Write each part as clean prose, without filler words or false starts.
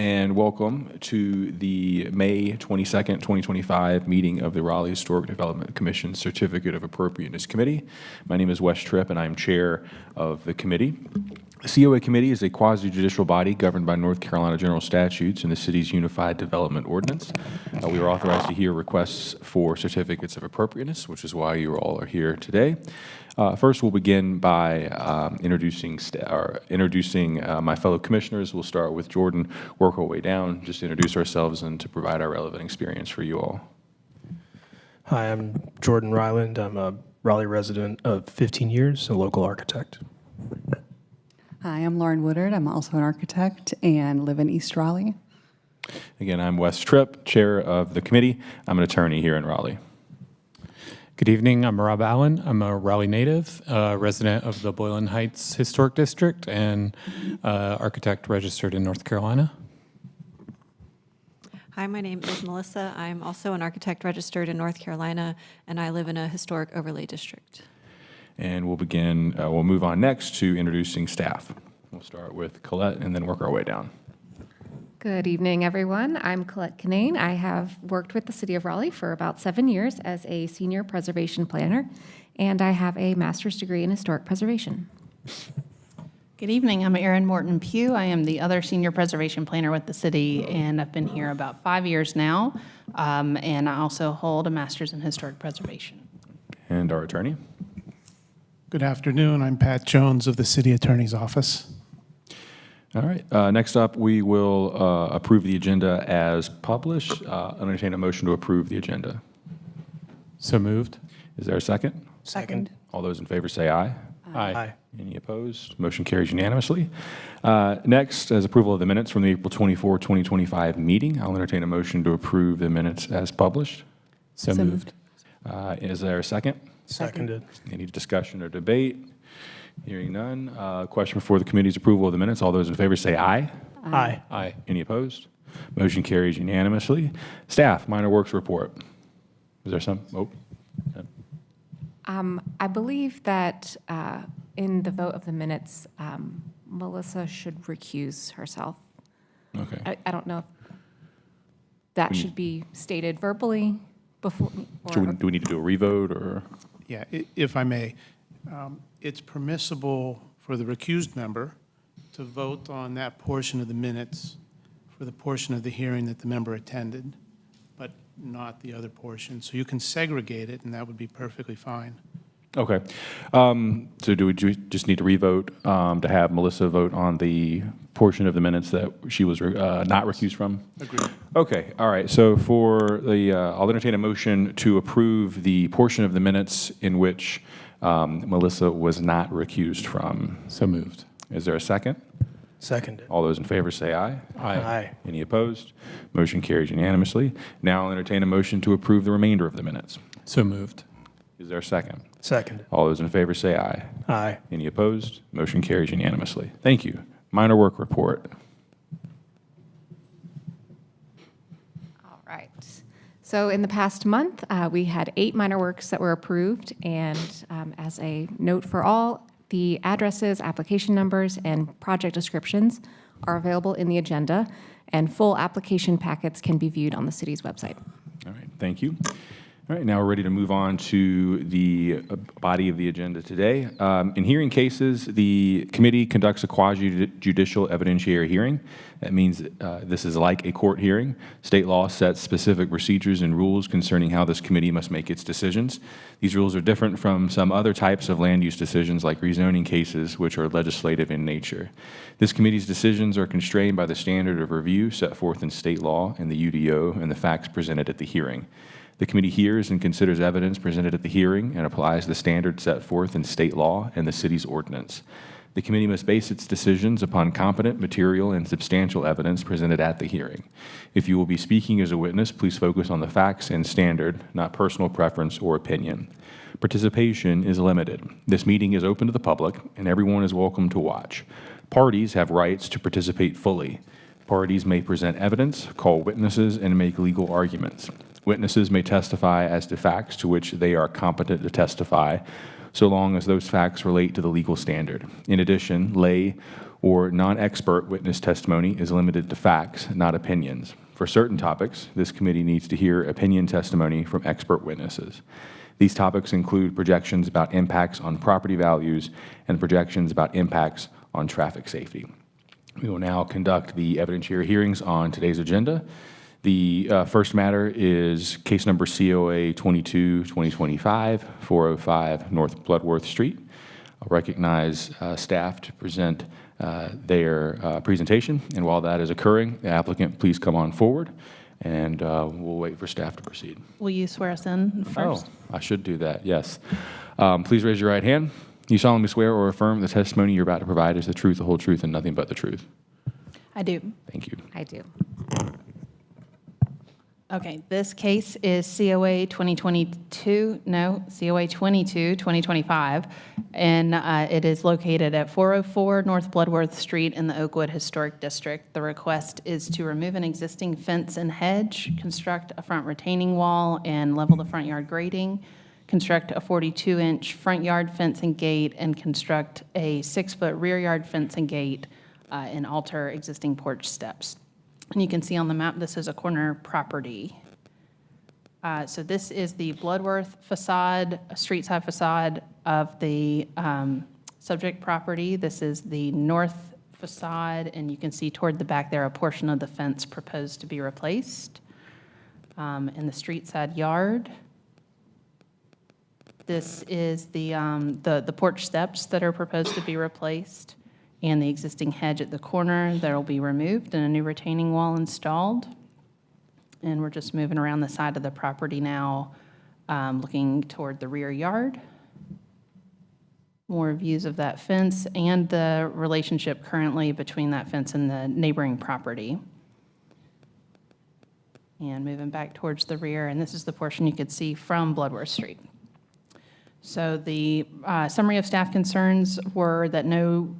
and welcome to the May 22nd, 2025 meeting of the Raleigh Historic Development Commission Certificate of Appropriateness Committee. My name is Wes Tripp, and I'm chair of the committee. The COA Committee is a quasi-judicial body governed by North Carolina general statutes and the city's Unified Development Ordinance. We are authorized to hear requests for certificates of appropriateness, which is why you all are here today. First, we'll begin by introducing my fellow commissioners. We'll start with Jordan, work our way down, just to introduce ourselves and to provide our relevant experience for you all. Hi, I'm Jordan Ryland. I'm a Raleigh resident of 15 years, a local architect. Hi, I'm Lauren Woodard. I'm also an architect and live in East Raleigh. Again, I'm Wes Tripp, chair of the committee. I'm an attorney here in Raleigh. Good evening. I'm Rob Allen. I'm a Raleigh native, resident of the Boylan Heights Historic District, and architect registered in North Carolina. Hi, my name is Melissa. I'm also an architect registered in North Carolina, and I live in a historic overlay district. And we'll move on next to introducing staff. We'll start with Colette and then work our way down. Good evening, everyone. I'm Colette Kinane. I have worked with the City of Raleigh for about 7 years as a senior preservation planner, and I have a master's degree in historic preservation. Good evening. I'm Erin Morton Pugh. I am the other senior preservation planner with the city, and I've been here about 5 years now, and I also hold a master's in historic preservation. And our attorney. Good afternoon. I'm Pat Jones of the City Attorney's Office. All right. Next up, we will approve the agenda as published. I'll entertain a motion to approve the agenda. So moved. Is there a second? Second. All those in favor say aye. Aye. Any opposed? Motion carries unanimously. Next, as approval of the minutes from the April 24, 2025 meeting, I'll entertain a motion to approve the minutes as published. So moved. Is there a second? Seconded. Any discussion or debate? Hearing none. Question before the committee's approval of the minutes. All those in favor say aye. Aye. Aye. Any opposed? Motion carries unanimously. Staff, minor works report. Is there some? Oh. I believe that in the vote of the minutes, Melissa should recuse herself. Okay. I don't know if that should be stated verbally before. Do we need to do a revote or? Yeah, if I may, it's permissible for the recused member to vote on that portion of the minutes for the portion of the hearing that the member attended, but not the other portion. So you can segregate it, and that would be perfectly fine. Okay. So do we just need to revote to have Melissa vote on the portion of the minutes that she was not recused from? Agreed. Okay. All right. So for the, I'll entertain a motion to approve the portion of the minutes in which Melissa was not recused from. So moved. Is there a second? Seconded. All those in favor say aye. Aye. Any opposed? Motion carries unanimously. Now I'll entertain a motion to approve the remainder of the minutes. So moved. Is there a second? Seconded. All those in favor say aye. Aye. Any opposed? Motion carries unanimously. Thank you. Minor work report. All right. So in the past month, we had 8 minor works that were approved, and as a note for all, the addresses, application numbers, and project descriptions are available in the agenda, and full application packets can be viewed on the city's website. All right, thank you. All right, now we're ready to move on to the body of the agenda today. In hearing cases, the committee conducts a quasi-judicial evidentiary hearing. That means this is like a court hearing. State law sets specific procedures and rules concerning how this committee must make its decisions. These rules are different from some other types of land use decisions like rezoning cases, which are legislative in nature. This committee's decisions are constrained by the standard of review set forth in state law and the UDO and the facts presented at the hearing. The committee hears and considers evidence presented at the hearing and applies the standards set forth in state law and the city's ordinance. The committee must base its decisions upon competent, material, and substantial evidence presented at the hearing. If you will be speaking as a witness, please focus on the facts and standard, not personal preference or opinion. Participation is limited. This meeting is open to the public, and everyone is welcome to watch. Parties have rights to participate fully. Parties may present evidence, call witnesses, and make legal arguments. Witnesses may testify as to facts to which they are competent to testify, so long as those facts relate to the legal standard. In addition, lay or non-expert witness testimony is limited to facts, not opinions. For certain topics, this committee needs to hear opinion testimony from expert witnesses. These topics include projections about impacts on property values and projections about impacts on traffic safety. We will now conduct the evidentiary hearings on today's agenda. The first matter is case number COA 22-2025, 405 North Bloodworth Street. I'll recognize staff to present their presentation, and while that is occurring, the applicant, please come on forward, and we'll wait for staff to proceed. Will you swear us in first? Oh, I should do that, yes. Please raise your right hand. You solemnly swear or affirm the testimony you're about to provide is the truth, the whole truth, and nothing but the truth? I do. Thank you. I do. Okay, this case is COA 22-2025, and it is located at 404 North Bloodworth Street in the Oakwood Historic District. The request is to remove an existing fence and hedge, construct a front retaining wall, and level the front yard grading, construct a 42-inch front yard fence and gate, and construct a 6-foot rear yard fence and gate, and alter existing porch steps. And you can see on the map, this is a corner property. So this is the Bloodworth facade, street side facade of the subject property. This is the north facade, and you can see toward the back there a portion of the fence proposed to be replaced. In the street side yard, this is the porch steps that are proposed to be replaced, and the existing hedge at the corner that will be removed and a new retaining wall installed. And we're just moving around the side of the property now, looking toward the rear yard. More views of that fence and the relationship currently between that fence and the neighboring property. And moving back towards the rear, and this is the portion you could see from Bloodworth Street. So the summary of staff concerns were that no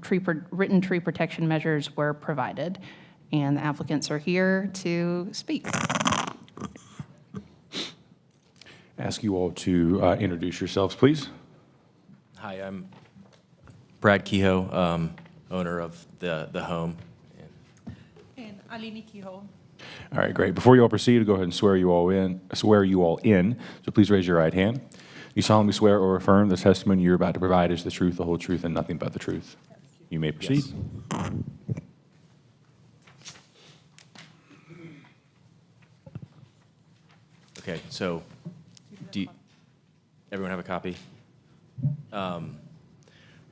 written tree protection measures were provided, and the applicants are here to speak. Ask you all to introduce yourselves, please. Hi, I'm Brad Kehoe, owner of the home. And Alini Kiho. All right, great. Before you all proceed, I'll go ahead and swear you all in. So please raise your right hand. You solemnly swear or affirm the testimony you're about to provide is the truth, the whole truth, and nothing but the truth. You may proceed. Yes. Okay, so everyone have a copy?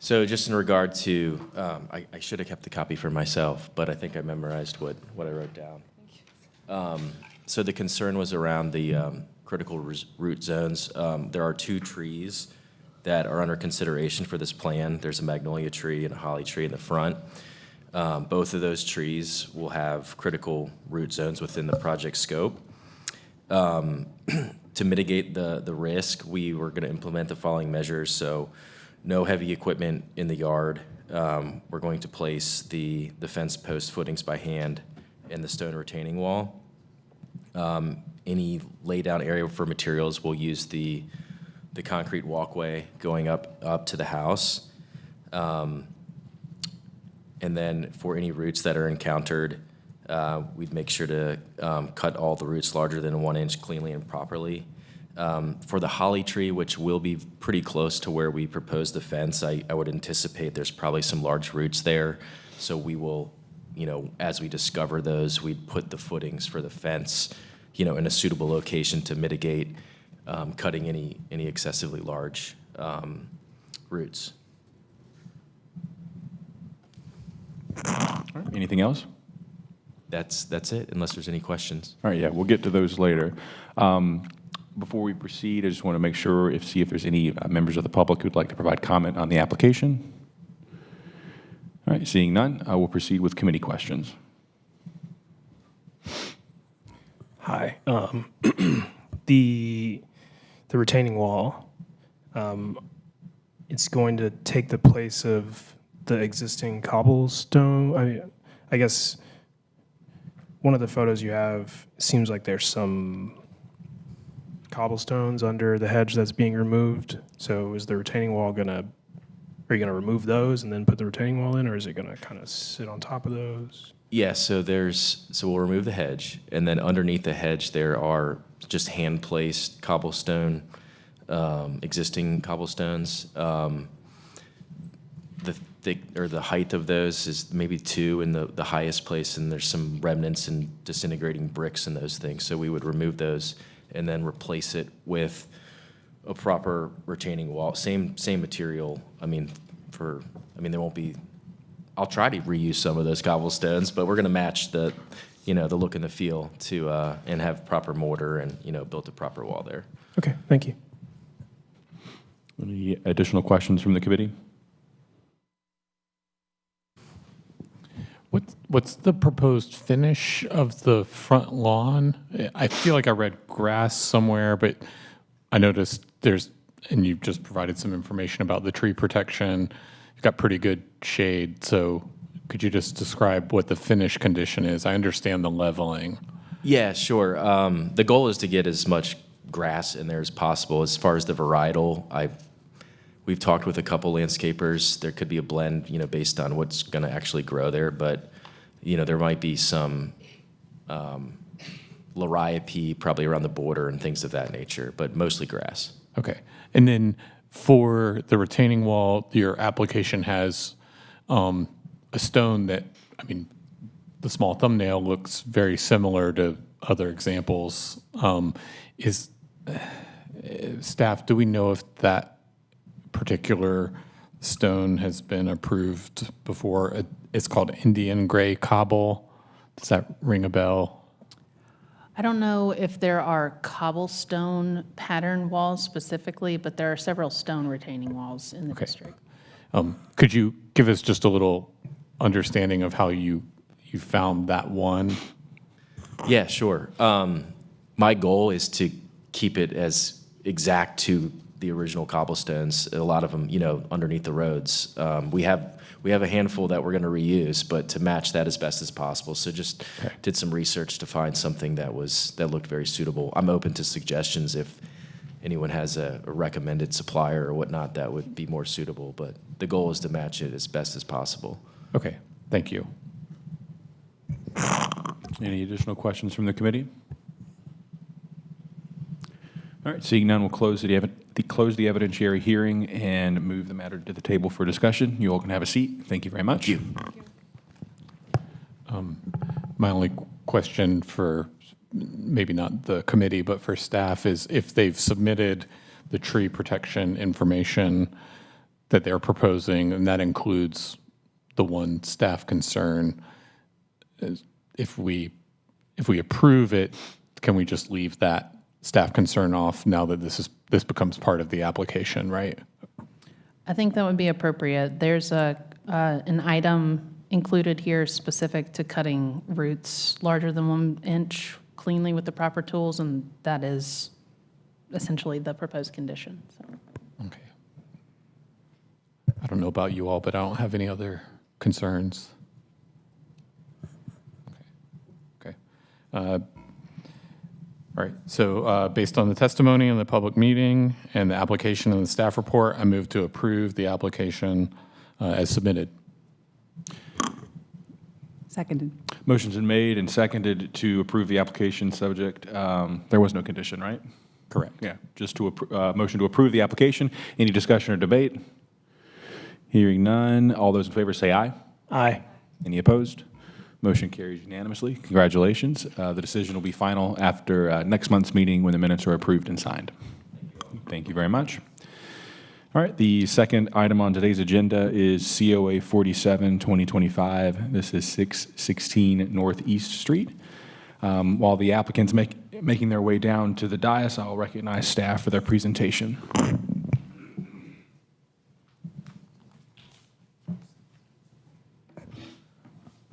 So just in regard to, I should have kept the copy for myself, but I think I memorized what I wrote down. So the concern was around the critical root zones. There are 2 trees that are under consideration for this plan. There's a magnolia tree and a holly tree in the front. Both of those trees will have critical root zones within the project scope. To mitigate the risk, we were going to implement the following measures. So no heavy equipment in the yard. We're going to place the fence post footings by hand and the stone retaining wall. Any lay-down area for materials, we'll use the concrete walkway going up to the house. And then for any roots that are encountered, we'd make sure to cut all the roots larger than 1 inch cleanly and properly. For the holly tree, which will be pretty close to where we propose the fence, I would anticipate there's probably some large roots there. So we will, as we discover those, we'd put the footings for the fence, in a suitable location to mitigate cutting any excessively large roots. All right, anything else? That's it, unless there's any questions. All right, yeah, we'll get to those later. Before we proceed, I just want to make sure, see if there's any members of the public who'd like to provide comment on the application. All right, seeing none, I will proceed with committee questions. Hi. The retaining wall, it's going to take the place of the existing cobblestone. I guess one of the photos you have seems like there's some cobblestones under the hedge that's being removed. So is the retaining wall are you going to remove those and then put the retaining wall in, or is it going to kind of sit on top of those? Yeah, so we'll remove the hedge, and then underneath the hedge there are just hand-placed cobblestone, existing cobblestones. The height of those is maybe 2 in the highest place, and there's some remnants and disintegrating bricks and those things. So we would remove those and then replace it with a proper retaining wall, same material. There won't be. I'll try to reuse some of those cobblestones, but we're going to match the look and the feel to and have proper mortar and build a proper wall there. Okay, thank you. Any additional questions from the committee? What's the proposed finish of the front lawn? I feel like I read grass somewhere, but I noticed and you've just provided some information about the tree protection. You've got pretty good shade, so could you just describe what the finish condition is? I understand the leveling. Yeah, sure. The goal is to get as much grass in there as possible. As far as the varietal, we've talked with a couple landscapers. There could be a blend, based on what's going to actually grow there, but there might be some liriope probably around the border and things of that nature, but mostly grass. Okay. And then for the retaining wall, your application has a stone that, the small thumbnail looks very similar to other examples. Staff, do we know if that particular stone has been approved before? It's called Indian gray cobble. Does that ring a bell? I don't know if there are cobblestone pattern walls specifically, but there are several stone retaining walls in the district. Could you give us just a little understanding of how you found that one? Yeah, sure. My goal is to keep it as exact to the original cobblestones. A lot of them, underneath the roads. We have a handful that we're going to reuse, but to match that as best as possible. So just did some research to find something that looked very suitable. I'm open to suggestions if anyone has a recommended supplier or whatnot that would be more suitable, but the goal is to match it as best as possible. Okay, thank you. Any additional questions from the committee? All right, seeing none, we'll close the evidentiary hearing and move the matter to the table for discussion. You all can have a seat. Thank you very much. Thank you. My only question for maybe not the committee, but for staff is if they've submitted the tree protection information that they're proposing, and that includes the one staff concern, if we approve it, can we just leave that staff concern off now that this becomes part of the application, right? I think that would be appropriate. There's an item included here specific to cutting roots larger than 1 inch cleanly with the proper tools, and that is essentially the proposed condition. So. Okay. I don't know about you all, but I don't have any other concerns. Okay. All right, so based on the testimony in the public meeting and the application and the staff report, I move to approve the application as submitted. Seconded. Motion's been made and seconded to approve the application subject. There was no condition, right? Correct. Yeah, just to motion to approve the application. Any discussion or debate? Hearing none. All those in favor say aye. Aye. Any opposed? Motion carries unanimously. Congratulations. The decision will be final after next month's meeting when the minutes are approved and signed. Thank you very much. All right, the second item on today's agenda is COA 47-2025. This is 616 Northeast Street. While the applicant's making their way down to the dais, I'll recognize staff for their presentation.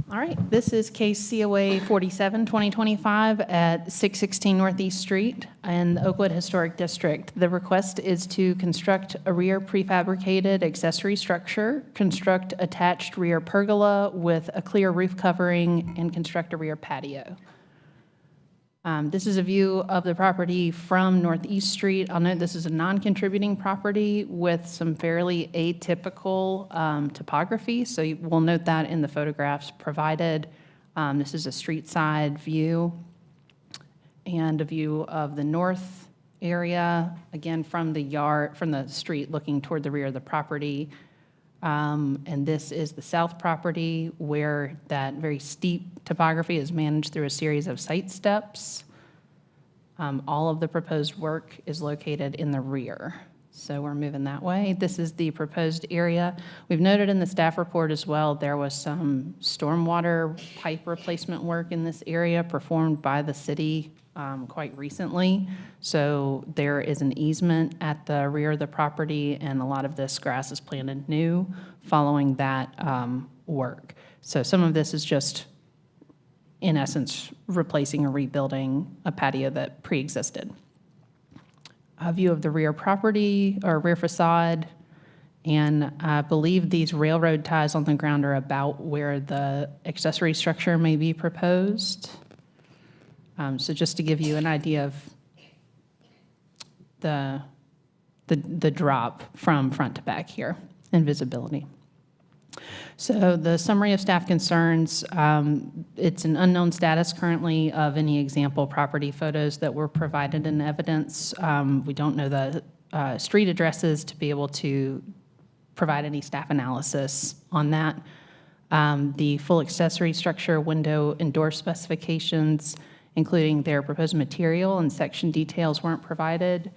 All right, this is case COA 47-2025 at 616 Northeast Street in the Oakwood Historic District. The request is to construct a rear prefabricated accessory structure, construct attached rear pergola with a clear roof covering, and construct a rear patio. This is a view of the property from Northeast Street. I'll note this is a non-contributing property with some fairly atypical topography, so we'll note that in the photographs provided. This is a street side view and a view of the north area, again from the street looking toward the rear of the property. And this is the south property where that very steep topography is managed through a series of site steps. All of the proposed work is located in the rear. So we're moving that way. This is the proposed area. We've noted in the staff report as well, there was some stormwater pipe replacement work in this area performed by the city quite recently. So there is an easement at the rear of the property, and a lot of this grass is planted new following that work. So some of this is just, in essence, replacing or rebuilding a patio that pre-existed. A view of the rear property or rear facade, and I believe these railroad ties on the ground are about where the accessory structure may be proposed. So just to give you an idea of the drop from front to back here and visibility. So the summary of staff concerns, it's an unknown status currently of any example property photos that were provided in evidence. We don't know the street addresses to be able to provide any staff analysis on that. The full accessory structure, window, and door specifications, including their proposed material and section details, weren't provided.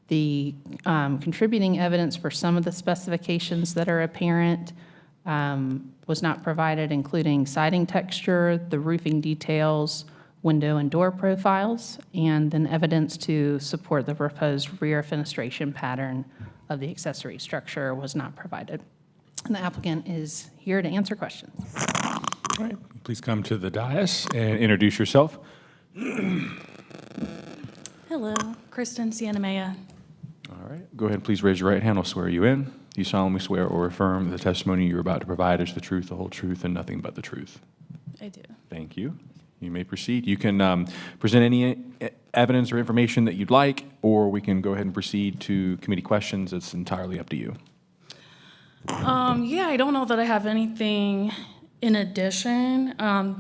The contributing evidence for some of the specifications that are apparent was not provided, including siding texture, the roofing details, window and door profiles, and then evidence to support the proposed rear fenestration pattern of the accessory structure was not provided. And the applicant is here to answer questions. All right, please come to the dais and introduce yourself. Hello, Kristen Cianamea. All right, go ahead, please raise your right hand. I'll swear you in. Do you solemnly swear or affirm that the testimony you're about to provide is the truth, the whole truth, and nothing but the truth? I do. Thank you. You may proceed. You can present any evidence or information that you'd like, or we can go ahead and proceed to committee questions. It's entirely up to you. Yeah, I don't know that I have anything in addition.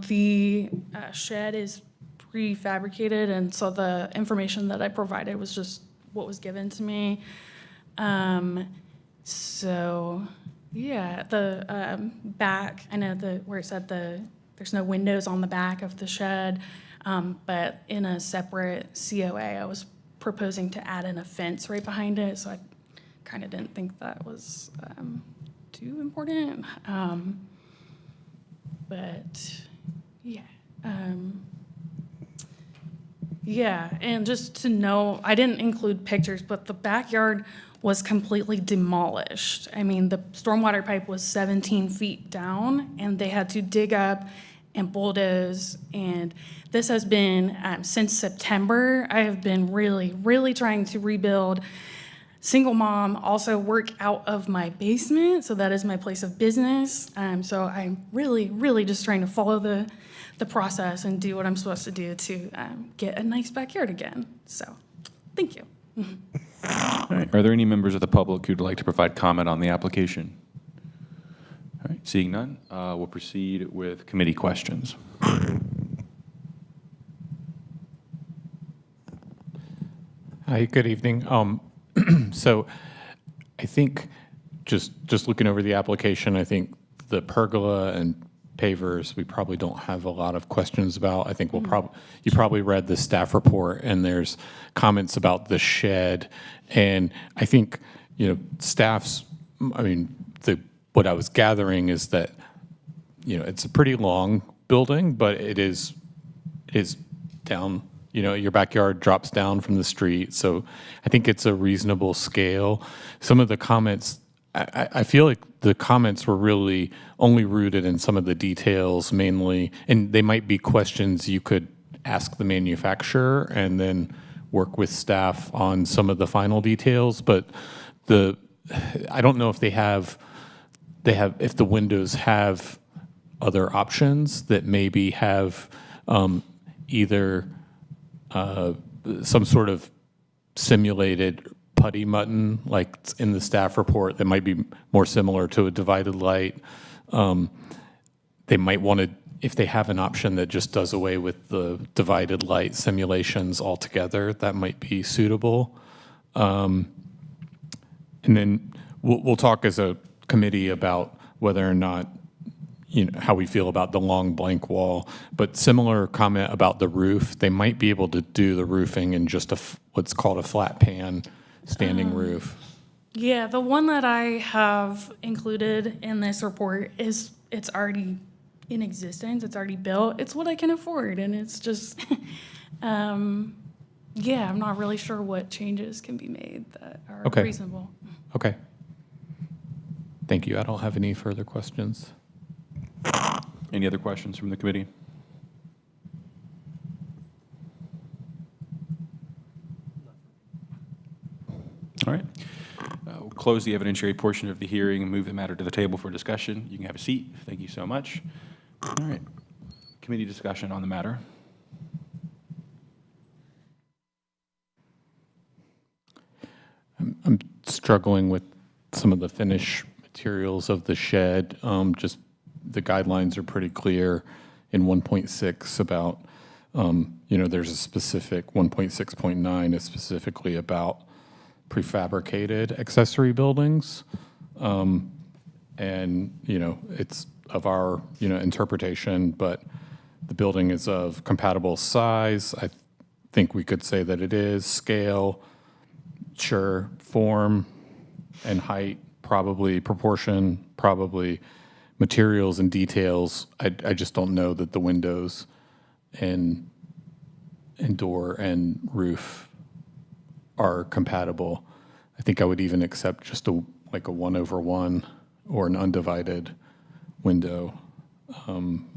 The shed is prefabricated, and so the information that I provided was just what was given to me. So yeah, the back, I know where it said there's no windows on the back of the shed, but in a separate COA, I was proposing to add in a fence right behind it, so I kind of didn't think that was too important. But yeah. Yeah, and just to know, I didn't include pictures, but the backyard was completely demolished. I mean, the stormwater pipe was 17 feet down, and they had to dig up and bulldoze, and this has been, since September, I have been really, really trying to rebuild. Single mom, also work out of my basement, so that is my place of business. So I'm really, really just trying to follow the process and do what I'm supposed to do to get a nice backyard again. So, thank you. All right. Are there any members of the public who'd like to provide comment on the application? All right. Seeing none, we'll proceed with committee questions. Hi, good evening. So I think just looking over the application, I think the pergola and pavers, we probably don't have a lot of questions about. I think you probably read the staff report, and there's comments about the shed. And I think, staff's, what I was gathering is that, it's a pretty long building, but it is down, your backyard drops down from the street. So I think it's a reasonable scale. Some of the comments, I feel like the comments were really only rooted in some of the details mainly, and they might be questions you could ask the manufacturer and then work with staff on some of the final details. But I don't know if if the windows have other options that maybe have either some sort of simulated putty mutton, like in the staff report, that might be more similar to a divided light. They might want to, if they have an option that just does away with the divided light simulations altogether, that might be suitable. And then we'll talk as a committee about whether or not, how we feel about the long blank wall. But similar comment about the roof, they might be able to do the roofing in just what's called a flat pan standing roof. Yeah, the one that I have included in this report it's already in existence. It's already built. It's what I can afford, and it's just, I'm not really sure what changes can be made that are reasonable. Okay. Thank you. I don't have any further questions. Any other questions from the committee? All right. We'll close the evidentiary portion of the hearing and move the matter to the table for discussion. You can have a seat. Thank you so much. All right. Committee discussion on the matter. I'm struggling with some of the finish materials of the shed. Just the guidelines are pretty clear in 1.6 about, there's a specific 1.6.9 is specifically about prefabricated accessory buildings. And, it's of our, interpretation, but the building is of compatible size. I think we could say that it is. Scale, sure. Form and height, probably. Proportion, probably. Materials and details, I just don't know that the windows and door and roof are compatible. I think I would even accept just a 1/1 or an undivided window. I'm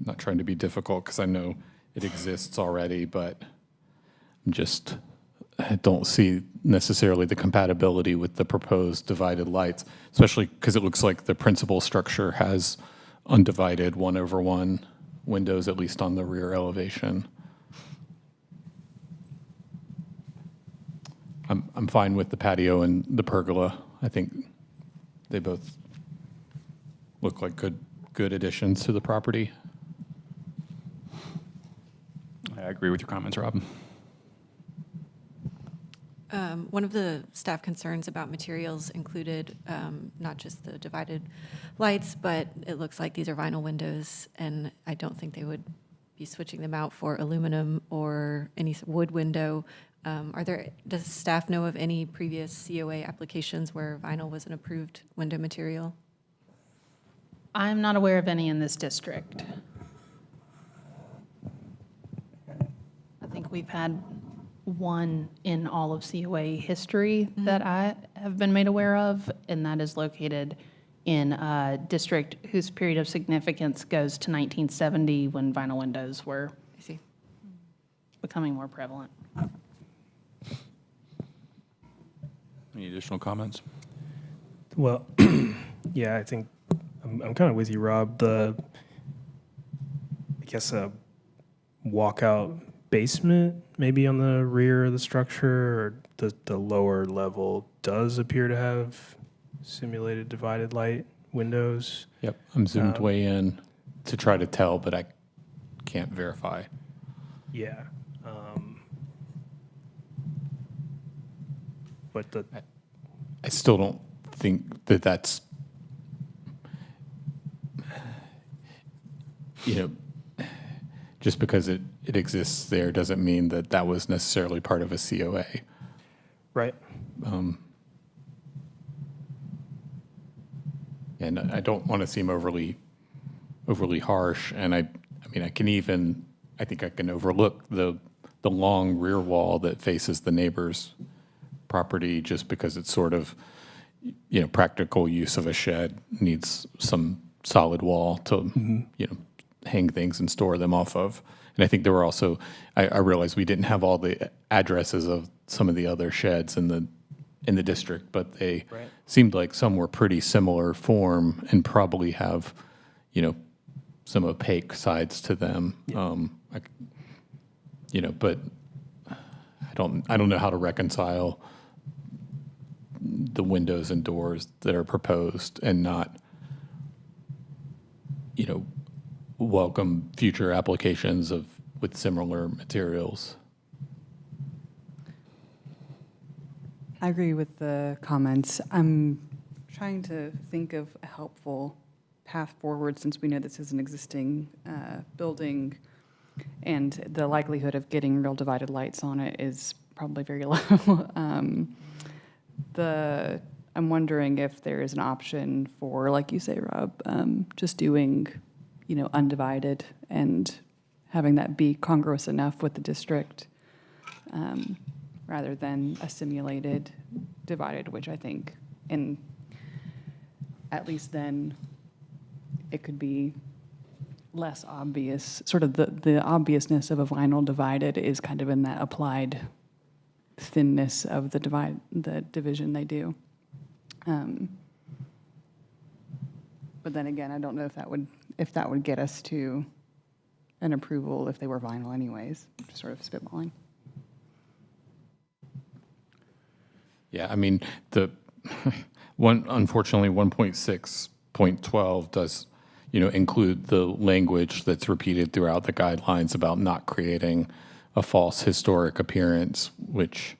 not trying to be difficult because I know it exists already, but I don't see necessarily the compatibility with the proposed divided lights, especially because it looks like the principal structure has undivided 1/1 windows, at least on the rear elevation. I'm fine with the patio and the pergola. I think they both look like good additions to the property. I agree with your comments, Rob. One of the staff concerns about materials included not just the divided lights, but it looks like these are vinyl windows, and I don't think they would be switching them out for aluminum or any wood window. Does staff know of any previous COA applications where vinyl was an approved window material? I'm not aware of any in this district. I think we've had one in all of COA history that I have been made aware of, and that is located in a district whose period of significance goes to 1970 when vinyl windows were becoming more prevalent. Any additional comments? Well, yeah, I think I'm kind of with you, Rob. I guess a walkout basement maybe on the rear of the structure, or the lower level does appear to have simulated divided light windows. Yep, I'm zoomed way in to try to tell, but I can't verify. Yeah. But I still don't think that that's, just because it exists there doesn't mean that that was necessarily part of a COA. right. And I don't want to seem overly harsh, and I think I can overlook the long rear wall that faces the neighbor's property just because it's sort of, practical use of a shed needs some solid wall to, hang things and store them off of. And I think there were also, I realized we didn't have all the addresses of some of the other sheds in the district, but they seemed like some were pretty similar form and probably have, some opaque sides to them. But I don't know how to reconcile the windows and doors that are proposed and not, welcome future applications with similar materials. I agree with the comments. I'm trying to think of a helpful path forward since we know this is an existing building and the likelihood of getting real divided lights on it is probably very low. I'm wondering if there is an option for, like you say, Rob, just doing, undivided and having that be congruous enough with the district rather than a simulated divided, which I think, and at least then it could be less obvious. Sort of the obviousness of a vinyl divided is kind of in that applied thinness of the division they do. But then again, I don't know if that would get us to an approval if they were vinyl anyways, just sort of spitballing. Yeah, I mean, unfortunately, 1.6.12 does, include the language that's repeated throughout the guidelines about not creating a false historic appearance, which,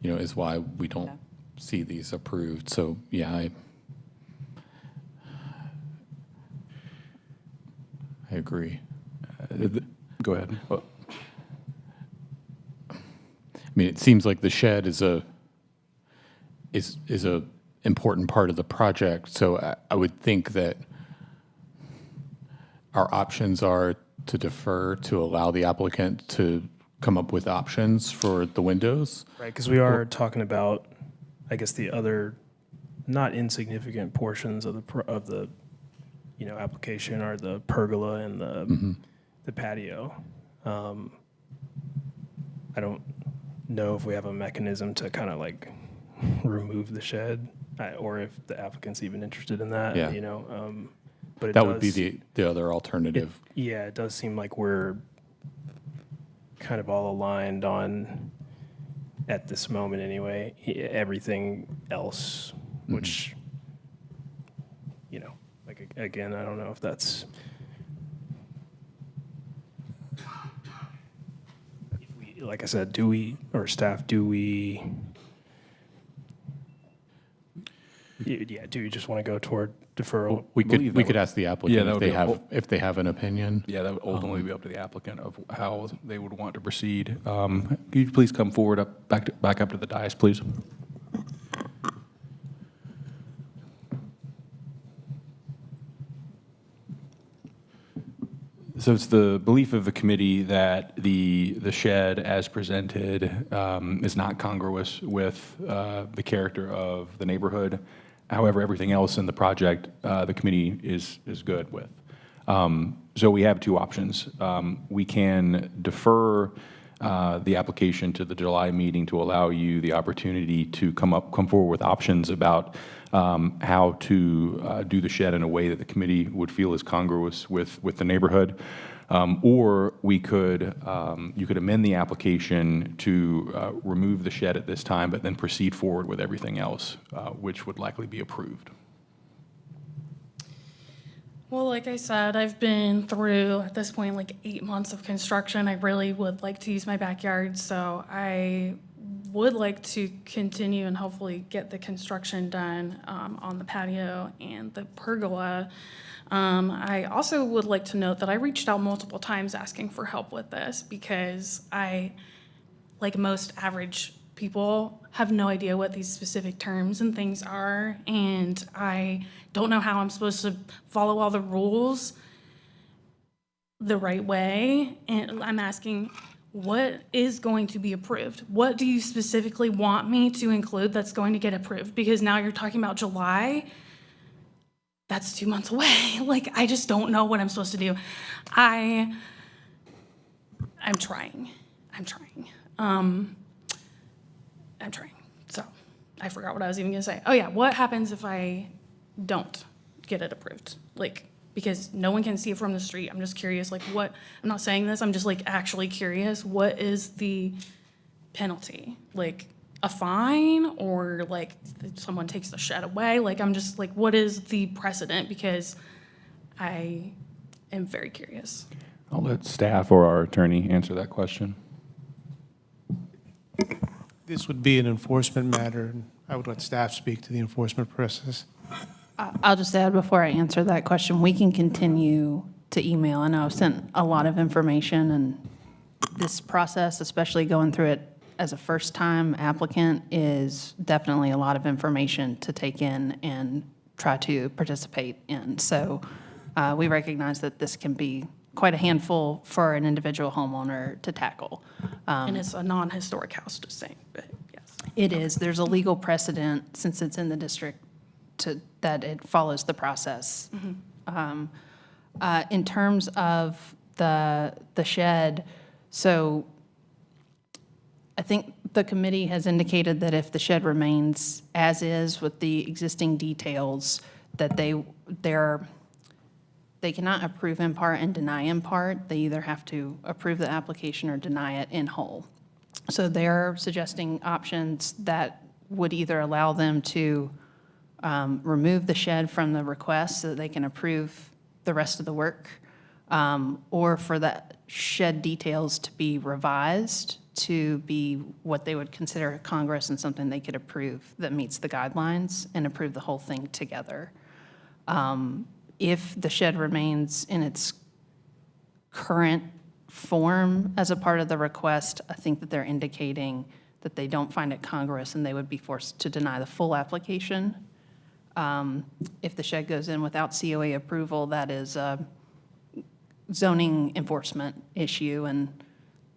is why we don't see these approved. So, yeah, I agree. Go ahead. I mean, it seems like the shed is a important part of the project. So I would think that our options are to defer to allow the applicant to come up with options for the windows. Right, because we are talking about, I guess, the other not insignificant portions of the application are the pergola and the patio. I don't know if we have a mechanism to kind of like remove the shed, or if the applicant's even interested in that. Yeah. But that would be the other alternative. It does seem like we're kind of all aligned on, at this moment anyway, everything else, which, like, again, I don't know if that's, like I said, do we just want to go toward deferral? We could ask the applicant if they have an opinion. Yeah, that would ultimately be up to the applicant of how they would want to proceed. Could you please come forward back up to the dais, please? So it's the belief of the committee that the shed as presented is not congruous with the character of the neighborhood. However, everything else in the project, the committee is good with. So we have two options. We can defer the application to the July meeting to allow you the opportunity to come forward with options about how to do the shed in a way that the committee would feel is congruous with the neighborhood. Or we could, you could amend the application to remove the shed at this time, but then proceed forward with everything else, which would likely be approved. Well, like I said, I've been through, at this point, like 8 months of construction. I really would like to use my backyard, so I would like to continue and hopefully get the construction done on the patio and the pergola. I also would like to note that I reached out multiple times asking for help with this because I, like most average people, have no idea what these specific terms and things are, and I don't know how I'm supposed to follow all the rules the right way, and I'm asking, what is going to be approved? What do you specifically want me to include that's going to get approved? Because now you're talking about July. That's 2 months away. Like, I just don't know what I'm supposed to do. I'm trying. So I forgot what I was even gonna say. Oh yeah, what happens if I don't get it approved? Like, because no one can see it from the street. I'm just curious, like what, I'm not saying this, I'm just like actually curious, what is the penalty? Like a fine, or like someone takes the shed away? Like, I'm just like, what is the precedent? Because I am very curious. I'll let staff or our attorney answer that question. This would be an enforcement matter, and I would let staff speak to the enforcement process. I'll just add before I answer that question, we can continue to email. I know I've sent a lot of information, and this process, especially going through it as a first-time applicant, is definitely a lot of information to take in and try to participate in. So we recognize that this can be quite a handful for an individual homeowner to tackle. And it's a non-historic house, just saying, but yes. It is. There's a legal precedent, since it's in the district, that it follows the process. In terms of the shed, so I think the committee has indicated that if the shed remains as is with the existing details, that they cannot approve in part and deny in part. They either have to approve the application or deny it in whole. So they're suggesting options that would either allow them to remove the shed from the request so that they can approve the rest of the work, or for the shed details to be revised to be what they would consider Congress and something they could approve that meets the guidelines, and approve the whole thing together. If the shed remains in its current form as a part of the request, I think that they're indicating that they don't find it congruous and they would be forced to deny the full application. If the shed goes in without COA approval, that is a zoning enforcement issue, and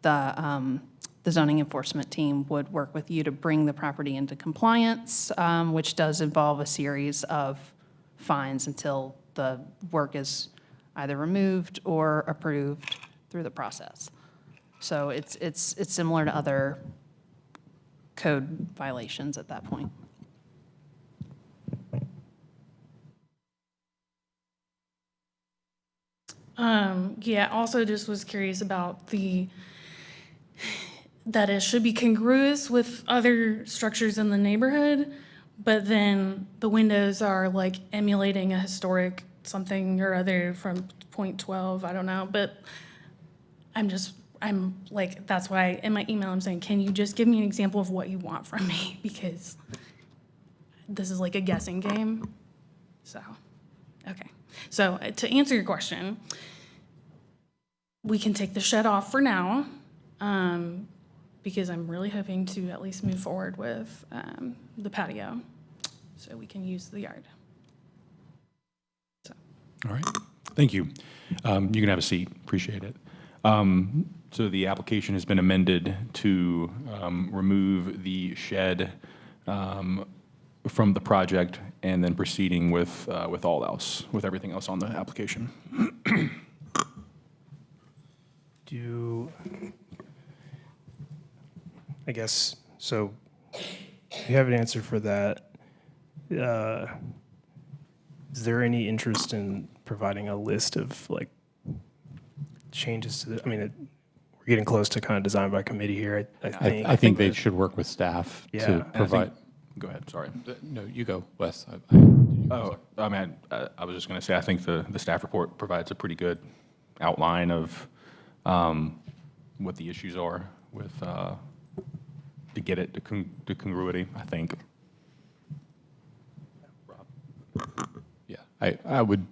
the zoning enforcement team would work with you to bring the property into compliance, which does involve a series of fines until the work is either removed or approved through the process. So it's similar to other code violations at that point. Yeah, also just was curious about that it should be congruous with other structures in the neighborhood, but then the windows are like emulating a historic something or other from .12, I don't know, but I'm like, that's why in my email I'm saying, can you just give me an example of what you want from me? Because this is like a guessing game. So, okay. So to answer your question, we can take the shed off for now, because I'm really hoping to at least move forward with the patio so we can use the yard. So. All right, thank you. You can have a seat, appreciate it. So the application has been amended to remove the shed from the project and then proceeding with all else, with everything else on the application. I guess, so we have an answer for that. Is there any interest in providing a list of like changes to the, I mean, we're getting close to kind of design by committee here, I think. I think they should work with staff Yeah. to provide. Go ahead, sorry. No, you go, Wes. Oh, I mean, I was just going to say, I think the staff report provides a pretty good outline of what the issues are with, to get it to congruity, I think. Yeah, I would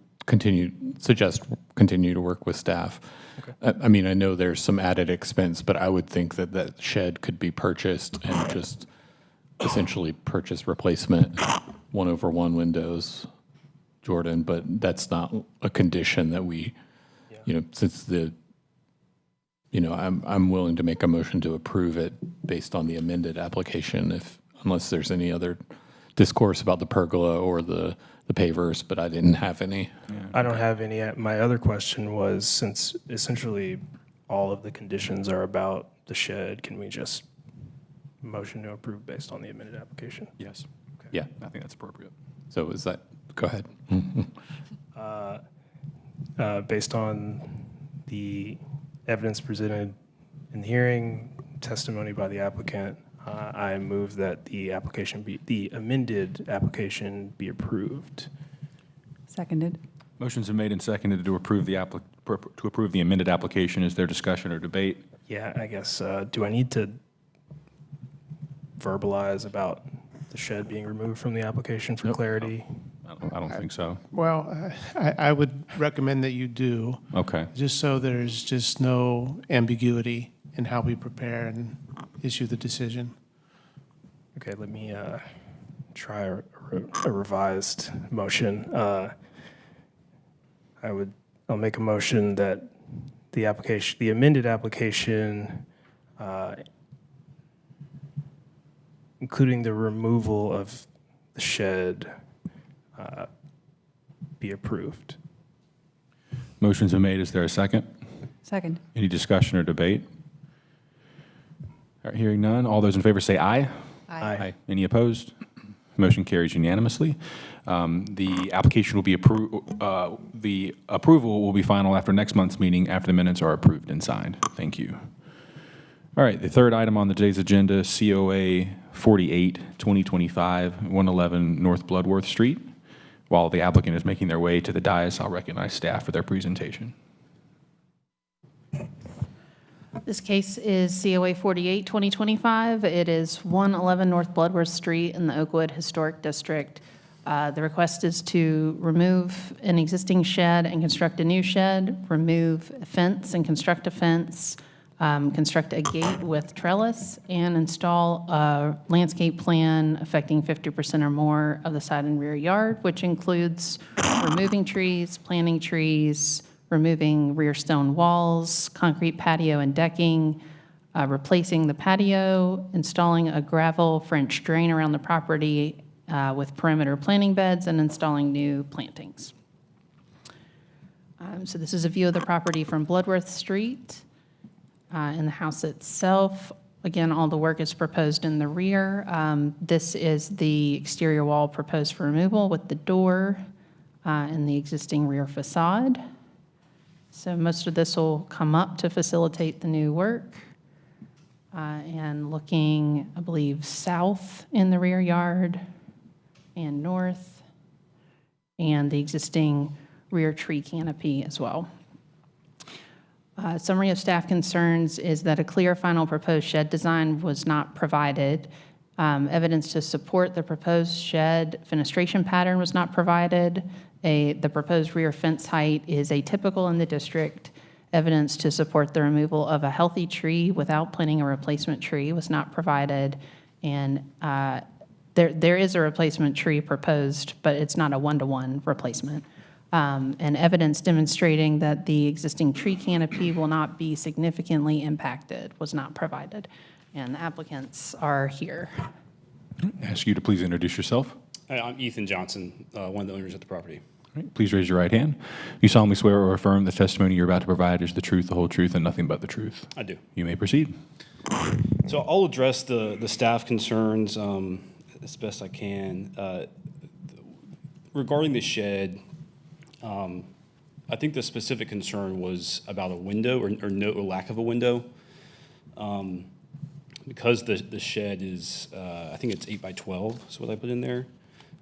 suggest continue to work with staff. Okay. I mean, I know there's some added expense, but I would think that that shed could be purchased and just essentially purchase replacement 1/1 windows, Jordan, but that's not a condition that we, since I'm willing to make a motion to approve it based on the amended application, unless there's any other discourse about the pergola or the pavers, but I didn't have any. Yeah. I don't have any. My other question was, since essentially all of the conditions are about the shed, can we just motion to approve based on the amended application? Yes. Okay. Yeah. I think that's appropriate. So is that, go ahead. Based on the evidence presented in the hearing, testimony by the applicant, I move that the amended application be approved. Seconded. Motion's been made and seconded to approve the amended application. Is there discussion or debate? Yeah, I guess, do I need to verbalize about the shed being removed from the application for Nope. clarity? I don't think so. Well, I would recommend that you do, Okay. just so there's just no ambiguity in how we prepare and issue the decision. Okay, let me try a revised motion. I'll make a motion that the amended application, including the removal of the shed, be approved. Motion's been made. Is there a second? Second. Any discussion or debate? All right, hearing none. All those in favor say aye. Aye. Any opposed? Motion carries unanimously. The application will be approved, the approval will be final after next month's meeting, after the minutes are approved and signed. Thank you. All right, the third item on today's agenda, COA 48, 2025, 111 North Bloodworth Street. While the applicant is making their way to the dais, I'll recognize staff for their presentation. This case is COA 48, 2025. It is 111 North Bloodworth Street in the Oakwood Historic District. The request is to remove an existing shed and construct a new shed, remove a fence and construct a fence, construct a gate with trellis, and install a landscape plan affecting 50% or more of the side and rear yard, which includes removing trees, planting trees, removing rear stone walls, concrete patio and decking, replacing the patio, installing a gravel French drain around the property with perimeter planting beds, and installing new plantings. So this is a view of the property from Bloodworth Street. In the house itself, again, all the work is proposed in the rear. This is the exterior wall proposed for removal with the door and the existing rear facade. So most of this will come up to facilitate the new work. And looking, I believe, south in the rear yard and north, and the existing rear tree canopy as well. Summary of staff concerns is that a clear final proposed shed design was not provided. Evidence to support the proposed shed fenestration pattern was not provided. The proposed rear fence height is atypical in the district. Evidence to support the removal of a healthy tree without planting a replacement tree was not provided. And there is a replacement tree proposed, but it's not a one-to-one replacement. And evidence demonstrating that the existing tree canopy will not be significantly impacted was not provided. And the applicants are here. Ask you to please introduce yourself. Hi, I'm Ethan Johnson, one of the owners of the property. All right, please raise your right hand. You solemnly swear or affirm the testimony you're about to provide is the truth, the whole truth, and nothing but the truth. I do. You may proceed. So I'll address the staff concerns as best I can. Regarding the shed, I think the specific concern was about a window or no or lack of a window. Because the shed is, I think it's 8 by 12 is what I put in there.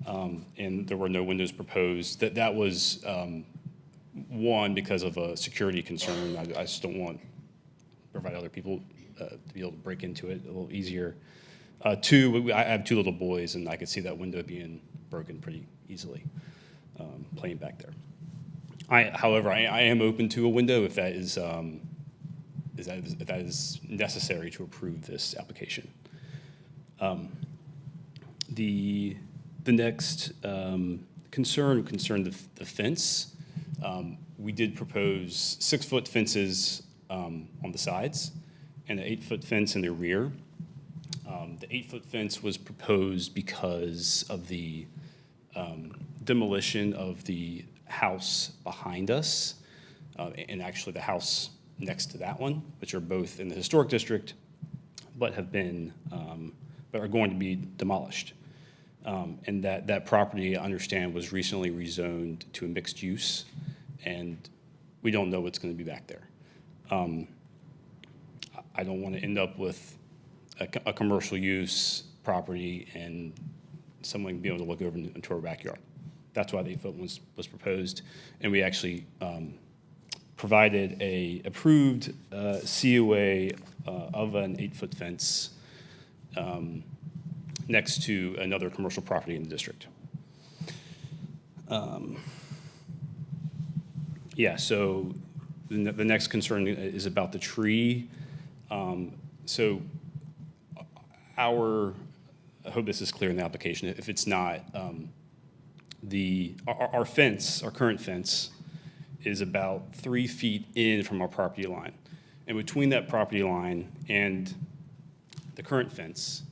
And there were no windows proposed. That was one, because of a security concern. I just don't want to provide other people to be able to break into it a little easier. Two, I have two little boys, and I could see that window being broken pretty easily playing back there. However, I am open to a window if that is necessary to approve this application. The next concern concerned the fence. We did propose 6-foot fences on the sides and an 8-foot fence in the rear. The 8-foot fence was proposed because of the demolition of the house behind us and actually the house next to that one, which are both in the historic district, but have been, but are going to be demolished. And that property, I understand, was recently rezoned to a mixed use, and we don't know what's going to be back there. I don't want to end up with a commercial use property and someone being able to look over into our backyard. That's why the 8-foot was proposed, and we actually provided a approved COA of an 8-foot fence next to another commercial property in the district. Yeah, so the next concern is about the tree. So I hope this is clear in the application. If it's not, our fence, our current fence, is about 3 feet in from our property line. And between that property line and the current fence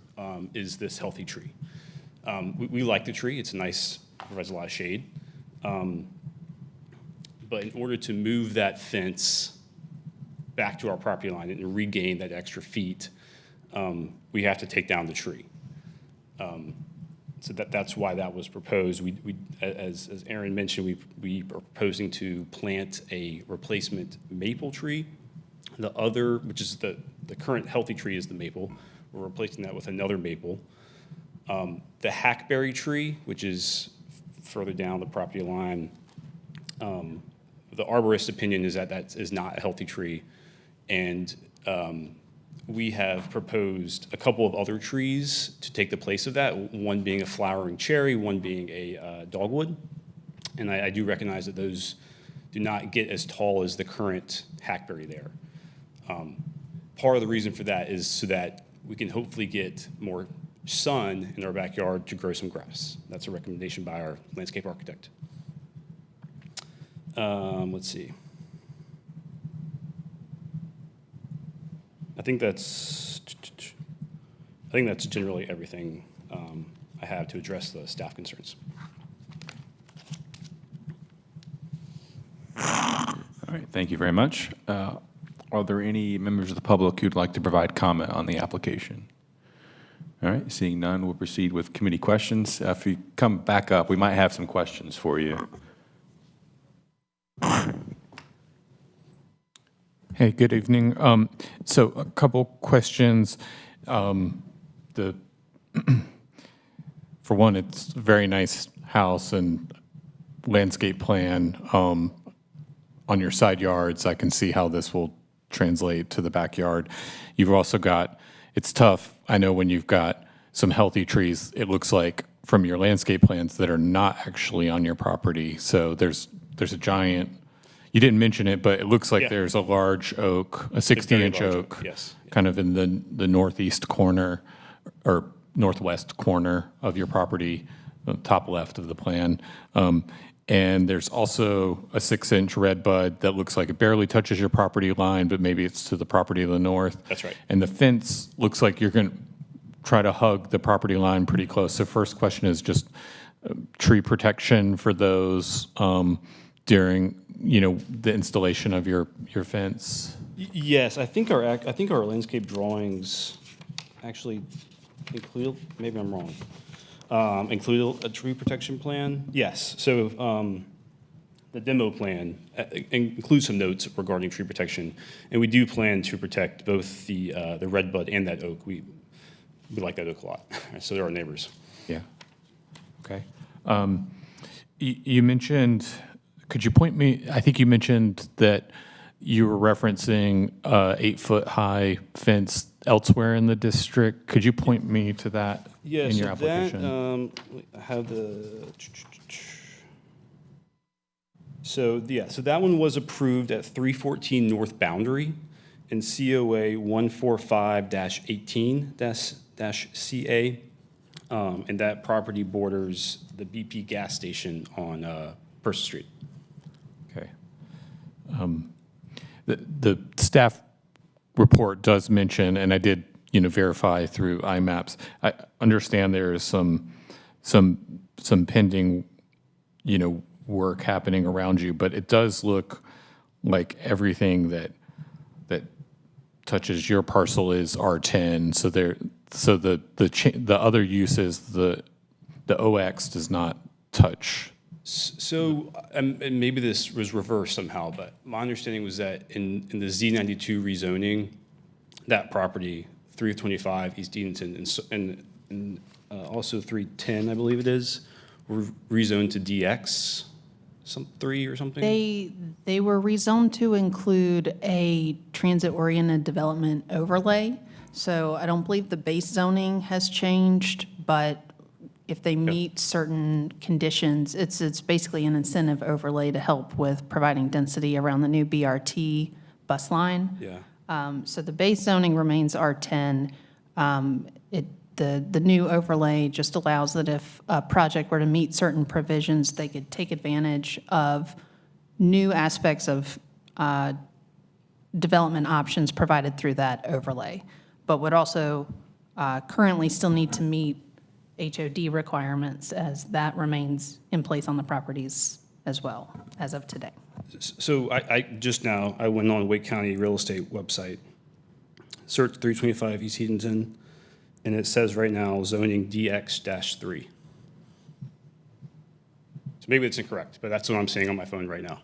is this healthy tree. We like the tree. It's nice, provides a lot of shade. But in order to move that fence back to our property line and regain that extra feet, we have to take down the tree. So that's why that was proposed. As Aaron mentioned, we are proposing to plant a replacement maple tree. The other, which is the current healthy tree, is the maple. We're replacing that with another maple. The hackberry tree, which is further down the property line, the arborist opinion is that is not a healthy tree, and we have proposed a couple of other trees to take the place of that, one being a flowering cherry, one being a dogwood. And I do recognize that those do not get as tall as the current hackberry there. Part of the reason for that is so that we can hopefully get more sun in our backyard to grow some grass. That's a recommendation by our landscape architect. Let's see. I think that's generally everything I have to address the staff concerns. All right, thank you very much. Are there any members of the public who'd like to provide comment on the application? All right, seeing none, we'll proceed with committee questions. If you come back up, we might have some questions for you. Hey, good evening. So a couple questions. For one, it's a very nice house and landscape plan on your side yards. I can see how this will translate to the backyard. You've also got, it's tough, I know when you've got some healthy trees, it looks like from your landscape plans that are not actually on your property. So there's a giant, you didn't mention it, but it looks like there's a large oak, a 16-inch oak, yes, kind of in the northeast corner or northwest corner of your property, top left of the plan. And there's also a 6-inch red bud that looks like it barely touches your property line, but maybe it's to the property of the north. That's right. And the fence looks like you're going to try to hug the property line pretty close. So first question is just tree protection for those during, the installation of your fence. Yes, I think our landscape drawings actually include, maybe I'm wrong, include a tree protection plan. Yes, so the demo plan includes some notes regarding tree protection, and we do plan to protect both the red bud and that oak. We like that oak a lot, so they're our neighbors. Yeah. Okay. You mentioned, could you point me, I think you mentioned that you were referencing 8-foot-high fence elsewhere in the district. Could you point me to that in your application? I have so that one was approved at 314 North Boundary in COA 145-18-CA, and that property borders the BP gas station on Person Street. Okay. The staff report does mention, and I did, verify through IMAPs. I understand there is some pending, work happening around you, but it does look like everything that touches your parcel is R10. So the other uses, the OX does not touch So, and maybe this was reversed somehow, but my understanding was that in the Z92 rezoning, that property, 325 East Edenton, and also 310, I believe it is, were rezoned to DX, 3 or something? They were rezoned to include a transit-oriented development overlay. So I don't believe the base zoning has changed, but if they meet certain conditions, it's basically an incentive overlay to help with providing density around the new BRT bus line. Yeah. So the base zoning remains R10. The new overlay just allows that if a project were to meet certain provisions, they could take advantage of new aspects of development options provided through that overlay, but would also currently still need to meet HOD requirements, as that remains in place on the properties as well, as of today. So I just now, I went on Wake County Real Estate website, searched 325 East Edenton, and it says right now zoning DX-3. So maybe it's incorrect, but that's what I'm seeing on my phone right now.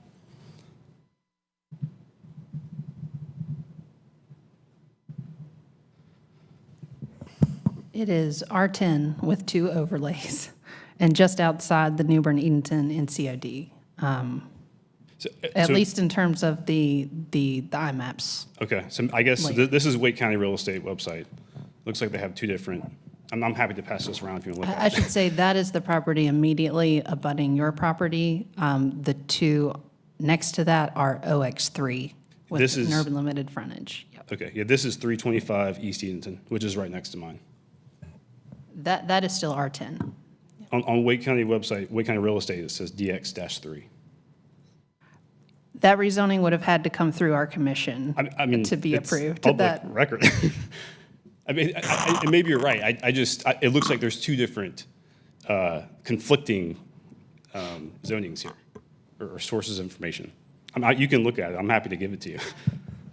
It is R10 with 2 overlays, and just outside the New Bern Edenton NCOD, at least in terms of the IMAPs. Okay, so I guess Like- this is Wake County Real Estate website. Looks like they have 2 different, I'm happy to pass this around if you want to look I at it. should say that is the property immediately abutting your property. The 2 next to that are OX3 This with is- an urban limited frontage. Yep. Okay, yeah, this is 325 East Edenton, which is right next to mine. That is still R10. On Wake County website, Wake County Real Estate, it says DX-3. That rezoning would have had to come through our commission I mean, to be it's approved. public record. I mean, and maybe you're right. It looks like there's 2 different conflicting zonings here, or sources of information. You can look at it. I'm happy to give it to you.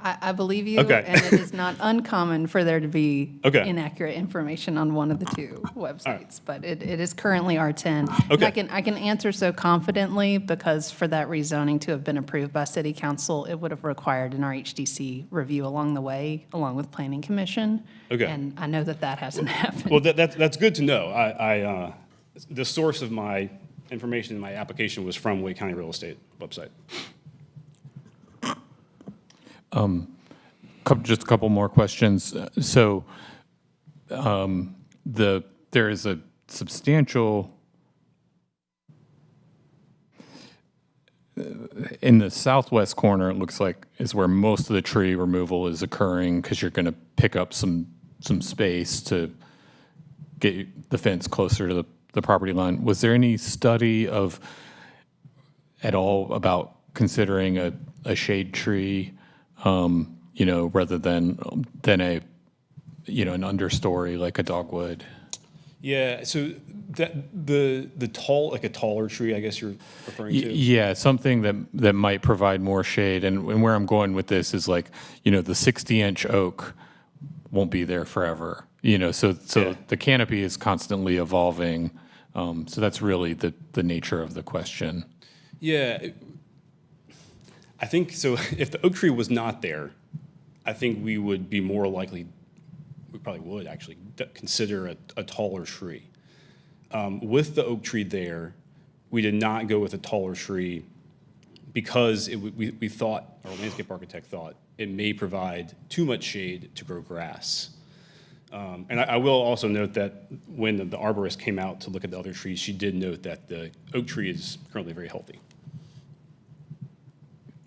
I believe you, Okay. and it is not uncommon for there to be Okay. inaccurate information on one of the 2 websites, but it is currently R10. Okay. And I can answer so confidently because for that rezoning to have been approved by City Council, it would have required an RHDC review along the way, along with Planning Commission. Okay. And I know that hasn't happened. Well, that's good to know. The source of my information in my application was from Wake County Real Estate website. Just a couple more questions. So there is a substantial, in the southwest corner, it looks like is where most of the tree removal is occurring, because you're going to pick up some space to get the fence closer to the property line. Was there any study at all about considering a shade tree, rather than a, an understory like a dogwood? Yeah, so the tall, like a taller tree, I guess you're referring to? Yeah, something that might provide more shade. And where I'm going with this is like, the 60-inch oak won't be there forever. So Yeah. the canopy is constantly evolving. So that's really the nature of the question. Yeah, I think so. If the oak tree was not there, I think we would be more likely, we probably would actually consider a taller tree. With the oak tree there, we did not go with a taller tree because we thought, our landscape architect thought, it may provide too much shade to grow grass. And I will also note that when the arborist came out to look at the other trees, she did note that the oak tree is currently very healthy,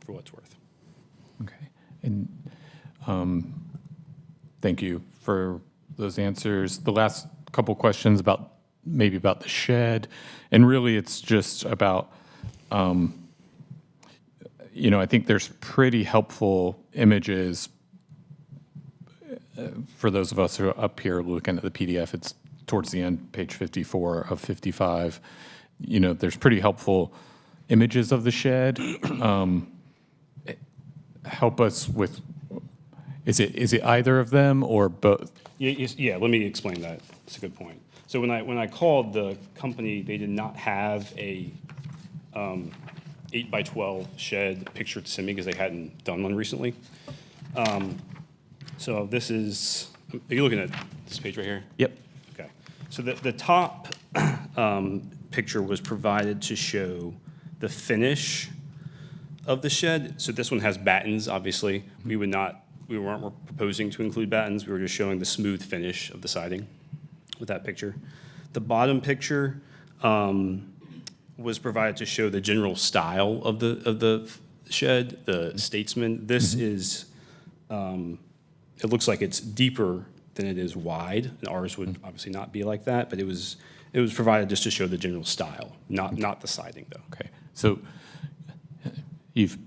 for what it's worth. Okay. And thank you for those answers. The last couple questions about the shed, and really it's just about, I think there's pretty helpful images for those of us who are up here looking at the PDF. It's towards the end, page 54 of 55. There's pretty helpful images of the shed. Help us with, is it either of them or both? Yeah, let me explain that. That's a good point. So when I called the company, they did not have a 8 by 12 shed pictured to me because they hadn't done one recently. So this is, are you looking at this page right here? Yep. Okay. So the top picture was provided to show the finish of the shed. So this one has battens, obviously. We weren't proposing to include battens. We were just showing the smooth finish of the siding with that picture. The bottom picture was provided to show the general style of the shed, the Statesman. This is, it looks like it's deeper than it is wide, and ours would obviously not be like that, but it was provided just to show the general style, not the siding, though. Okay, so you've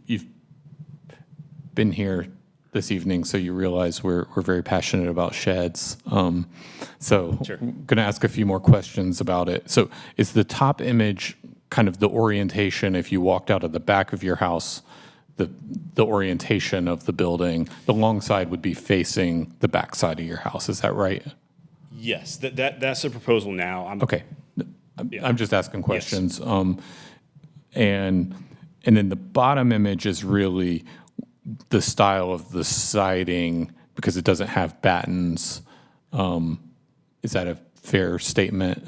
been here this evening, so you realize we're very passionate about sheds. So Sure. I'm going to ask a few more questions about it. So is the top image kind of the orientation if you walked out of the back of your house, the orientation of the building? The long side would be facing the back side of your house. Is that right? Yes, that's the proposal now. Okay. Yeah. I'm just asking questions. And then the bottom image is really the style of the siding because it doesn't have battens. Is that a fair statement?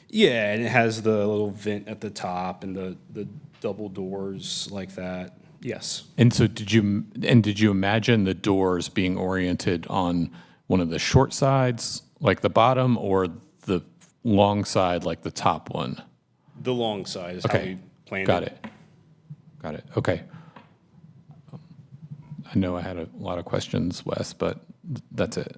Yeah, and it has the little vent at the top and the double doors like that. Yes. And so did you imagine the doors being oriented on one of the short sides, like the bottom, or the long side, like the top one? The long side is how Okay. we planned Got it. Okay. I know I had a lot of questions, Wes, but that's it.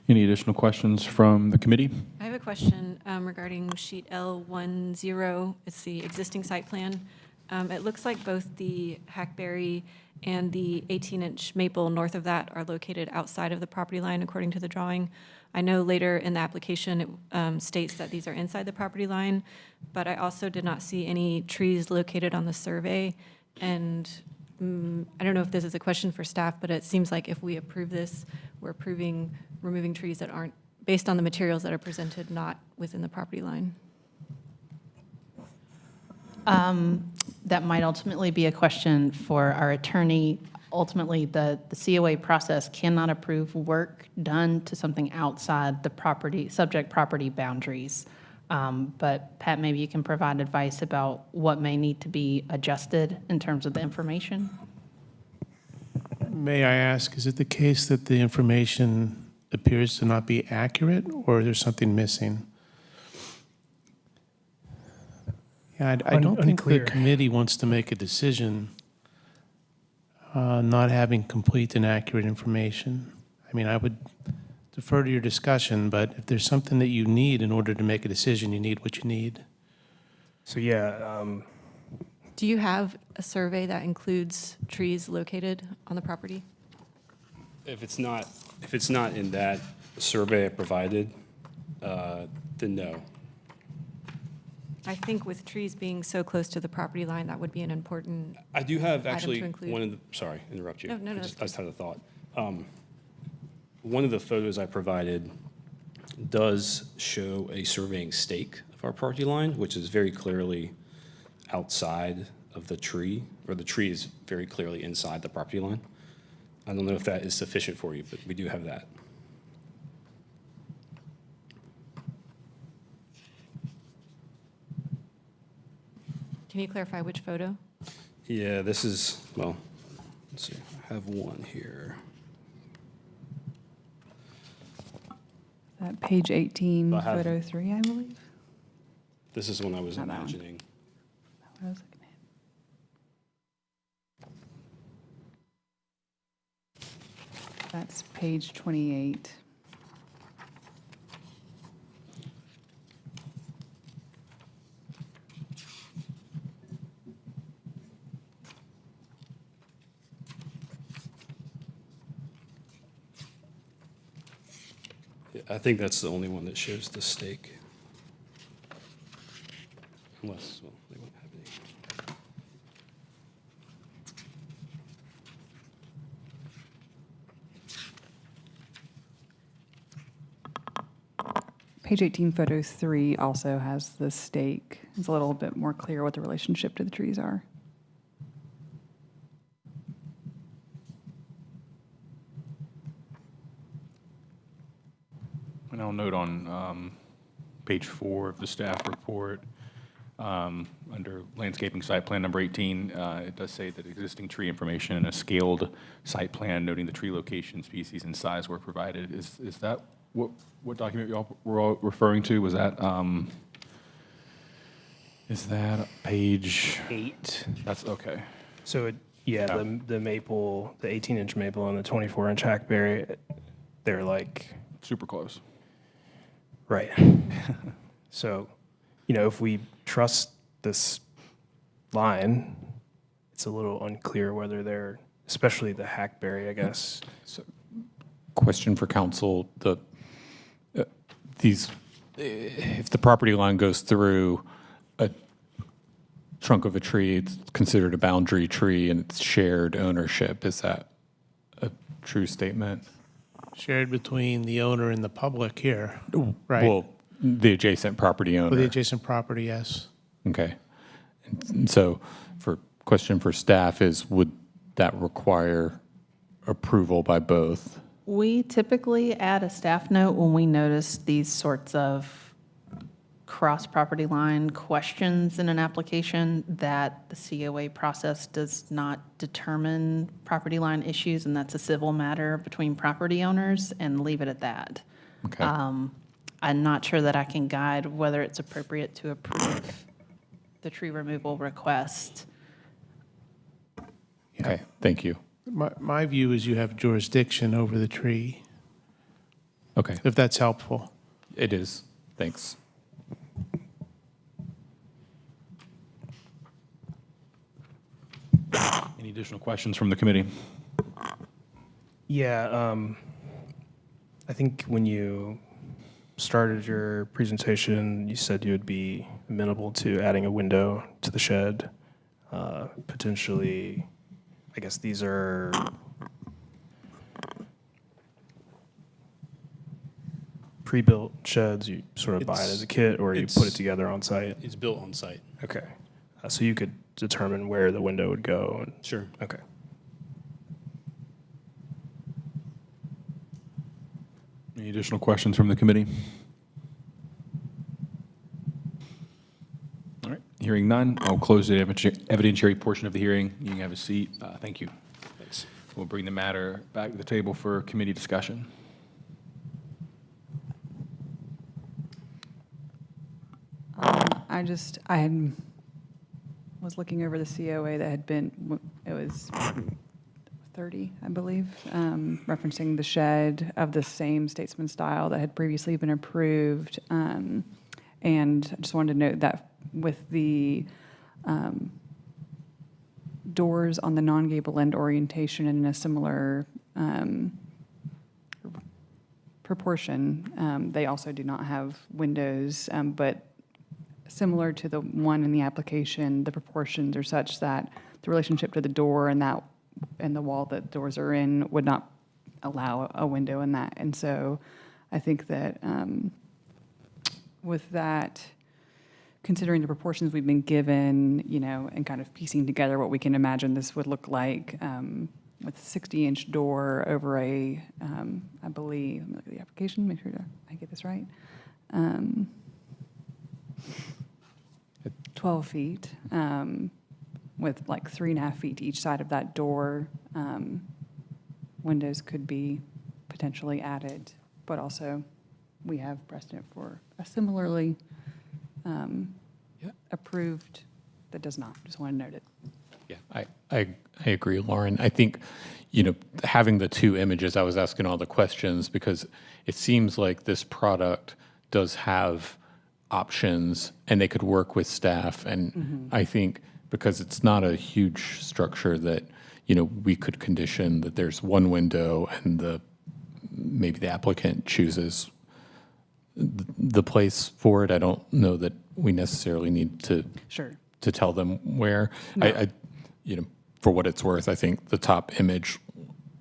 Any additional questions from the committee? I have a question regarding sheet L10. It's the existing site plan. It looks like both the hackberry and the 18-inch maple north of that are located outside of the property line according to the drawing. I know later in the application it states that these are inside the property line, but I also did not see any trees located on the survey. And I don't know if this is a question for staff, but it seems like if we approve this, we're approving removing trees that aren't, based on the materials that are presented, not within the property line. That might ultimately be a question for our attorney. Ultimately, the COA process cannot approve work done to something outside the subject property boundaries. But Pat, maybe you can provide advice about what may need to be adjusted in terms of the information? May I ask, is it the case that the information appears to not be accurate, or is there something missing? Yeah, I don't think the Unclear. committee wants to make a decision not having complete and accurate information. I mean, I would defer to your discussion, but if there's something that you need in order to make a decision, you need what you need. So yeah, Do you have a survey that includes trees located on the property? If it's not in that survey I provided, then no. I think with trees being so close to the property line, that would be an important, I do have Item actually to include. one of the, sorry, interrupt you. No, I that's just had a thought. One of the photos I provided does show a surveying stake of our property line, which is very clearly outside of the tree, or the tree is very clearly inside the property line. I don't know if that is sufficient for you, but we do have that. can you clarify which photo? Yeah, this is, well, let's see, I have one here. That page 18, I have- photo 3, I believe. This is one I was Not that one. imagining. What I was looking at. That's page 28. Yeah, I think that's the only one that shows the stake. Unless, well, they won't have any. Page 18, photo 3 also has the stake. It's a little bit more clear what the relationship to the trees are. And I'll note on page 4 of the staff report, under landscaping site plan number 18, it does say that existing tree information and a scaled site plan noting the tree location, species, and size were provided. Is that what document y'all were all referring to? Was that, is that page? 8. That's okay. So, the maple, the 18-inch maple and the 24-inch hackberry, they're like, Super close. right. So, if we trust this line, it's a little unclear whether they're, especially the hackberry, I guess. Question for council, if the property line goes through a trunk of a tree, it's considered a boundary tree and it's shared ownership. Is that a true statement? Shared between the owner and the public here, right? Well, the adjacent property owner. For the adjacent property, yes. Okay. And so question for staff is, would that require approval by both? We typically add a staff note when we notice these sorts of cross-property line questions in an application that the COA process does not determine property line issues, and that's a civil matter between property owners, and leave it at that. Okay. I'm not sure that I can guide whether it's appropriate to approve the tree removal request. Okay, thank you. My view is you have jurisdiction over the tree, Okay, if that's helpful. it is. Thanks. Any additional questions from the committee? Yeah, I think when you started your presentation, you said you would be amenable to adding a window to the shed, potentially. I guess these are pre-built sheds. You sort of buy it as a kit, or you put it together on site. It's built on site. Okay, so you could determine where the window would go. Sure. Okay. Any additional questions from the committee? All right, hearing none, I'll close the evidentiary portion of the hearing. You can have a seat. Thank you. Thanks. We'll bring the matter back to the table for committee discussion. I was looking over the COA that had been, it was 30, I believe, referencing the shed of the same Statesman style that had previously been approved. And I just wanted to note that with the doors on the non-gable end orientation in a similar proportion, they also do not have windows, but similar to the one in the application, the proportions are such that the relationship to the door and the wall that doors are in would not allow a window in that. And so I think that with that, considering the proportions we've been given, and kind of piecing together what we can imagine this would look like with a 60-inch door over a, I believe, let me look at the application, make sure I get this right. 12 feet with like 3.5 feet to each side of that door. Windows could be potentially added, but also we have precedent for a similarly approved that does not. Just want to note it. Yeah, I agree, Lauren. I think, having the two images, I was asking all the questions because it seems like this product does have options and they could work with staff. And I think because it's not a huge structure that, we could condition that there's one window and maybe the applicant chooses the place for it. I don't know that we necessarily need to tell them where. No. I for what it's worth, I think the top image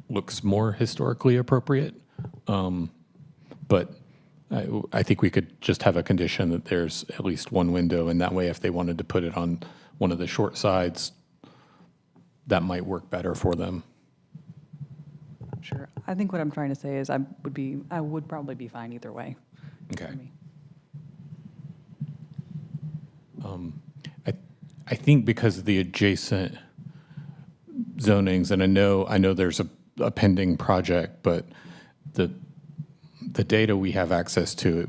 looks more historically appropriate. But I think we could just have a condition that there's at least one window, and that way if they wanted to put it on one of the short sides, that might work better for them. Sure. I think what I'm trying to say is I would probably be fine either way. Okay. for me. I think because of the adjacent zonings, and I know there's a pending project, but the data we have access to,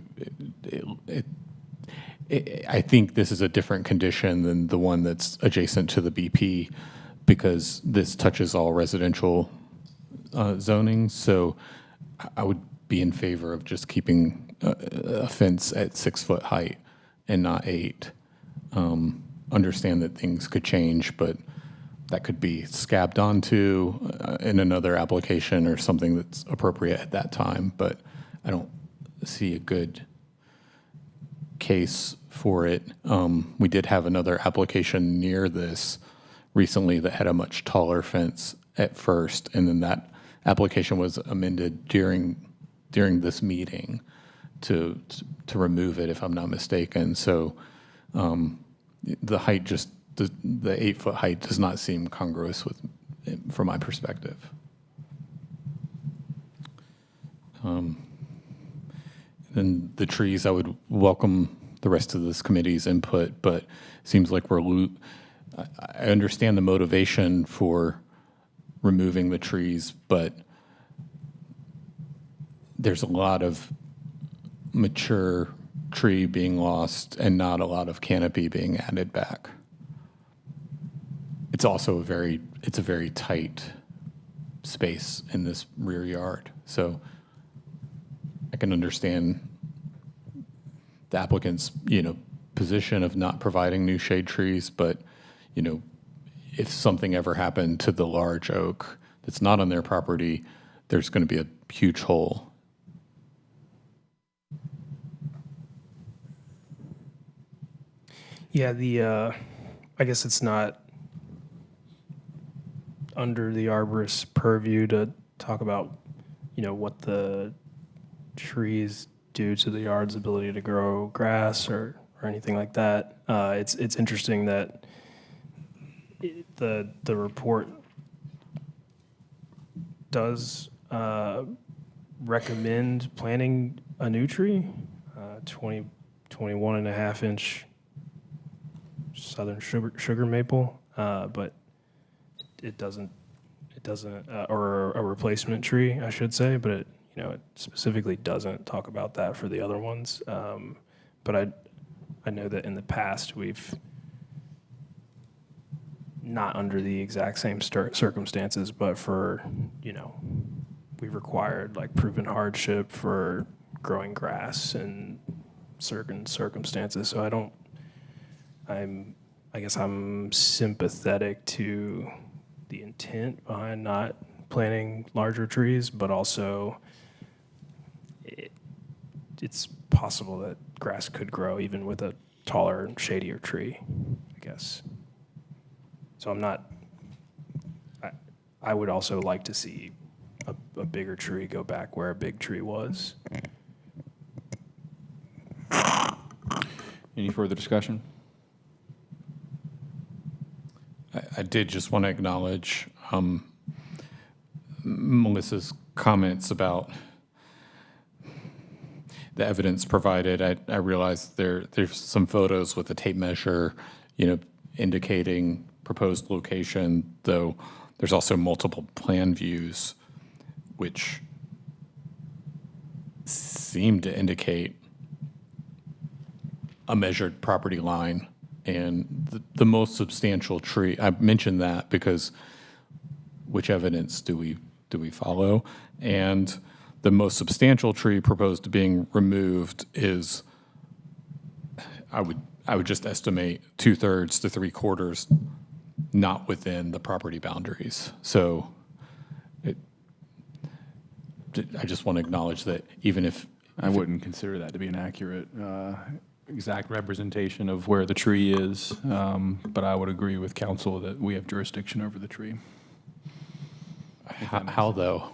I think this is a different condition than the one that's adjacent to the BP, because this touches all residential zoning. So I would be in favor of just keeping a fence at 6-foot height and not 8. Understand that things could change, but that could be scabbed onto in another application or something that's appropriate at that time. But I don't see a good case for it. We did have another application near this recently that had a much taller fence at first, and then that application was amended during this meeting to remove it, if I'm not mistaken. So the height, just the 8-foot height, does not seem congruous with, from my perspective. And the trees, I would welcome the rest of this committee's input, but it seems like I understand the motivation for removing the trees, but there's a lot of mature tree being lost and not a lot of canopy being added back. It's also a very tight space in this rear yard. So I can understand the applicant's, position of not providing new shade trees, but, if something ever happened to the large oak that's not on their property, there's going to be a huge hole. Yeah, I guess it's not under the arborist's purview to talk about, what the trees do to the yard's ability to grow grass or anything like that. It's interesting that the report does recommend planting a new tree, 21 and a half inch southern sugar maple, but it doesn't, or a replacement tree, I should say, but it specifically doesn't talk about that for the other ones. But I know that in the past we've not under the exact same circumstances, but for, we required like proven hardship for growing grass in certain circumstances. So I guess I'm sympathetic to the intent behind not planting larger trees, but also it's possible that grass could grow even with a taller and shadier tree, I guess. So I would also like to see a bigger tree go back where a big tree was. Any further discussion? I did just want to acknowledge Melissa's comments about the evidence provided. I realized there's some photos with a tape measure, indicating proposed location, though there's also multiple plan views, which seem to indicate a measured property line. And the most substantial tree, I mentioned that because which evidence do we follow? And the most substantial tree proposed being removed is, I would just estimate 2/3 to 3/4 not within the property boundaries. So I just want to acknowledge that even if I wouldn't consider that to be an accurate exact representation of where the tree is, but I would agree with council that we have jurisdiction over the tree. how though?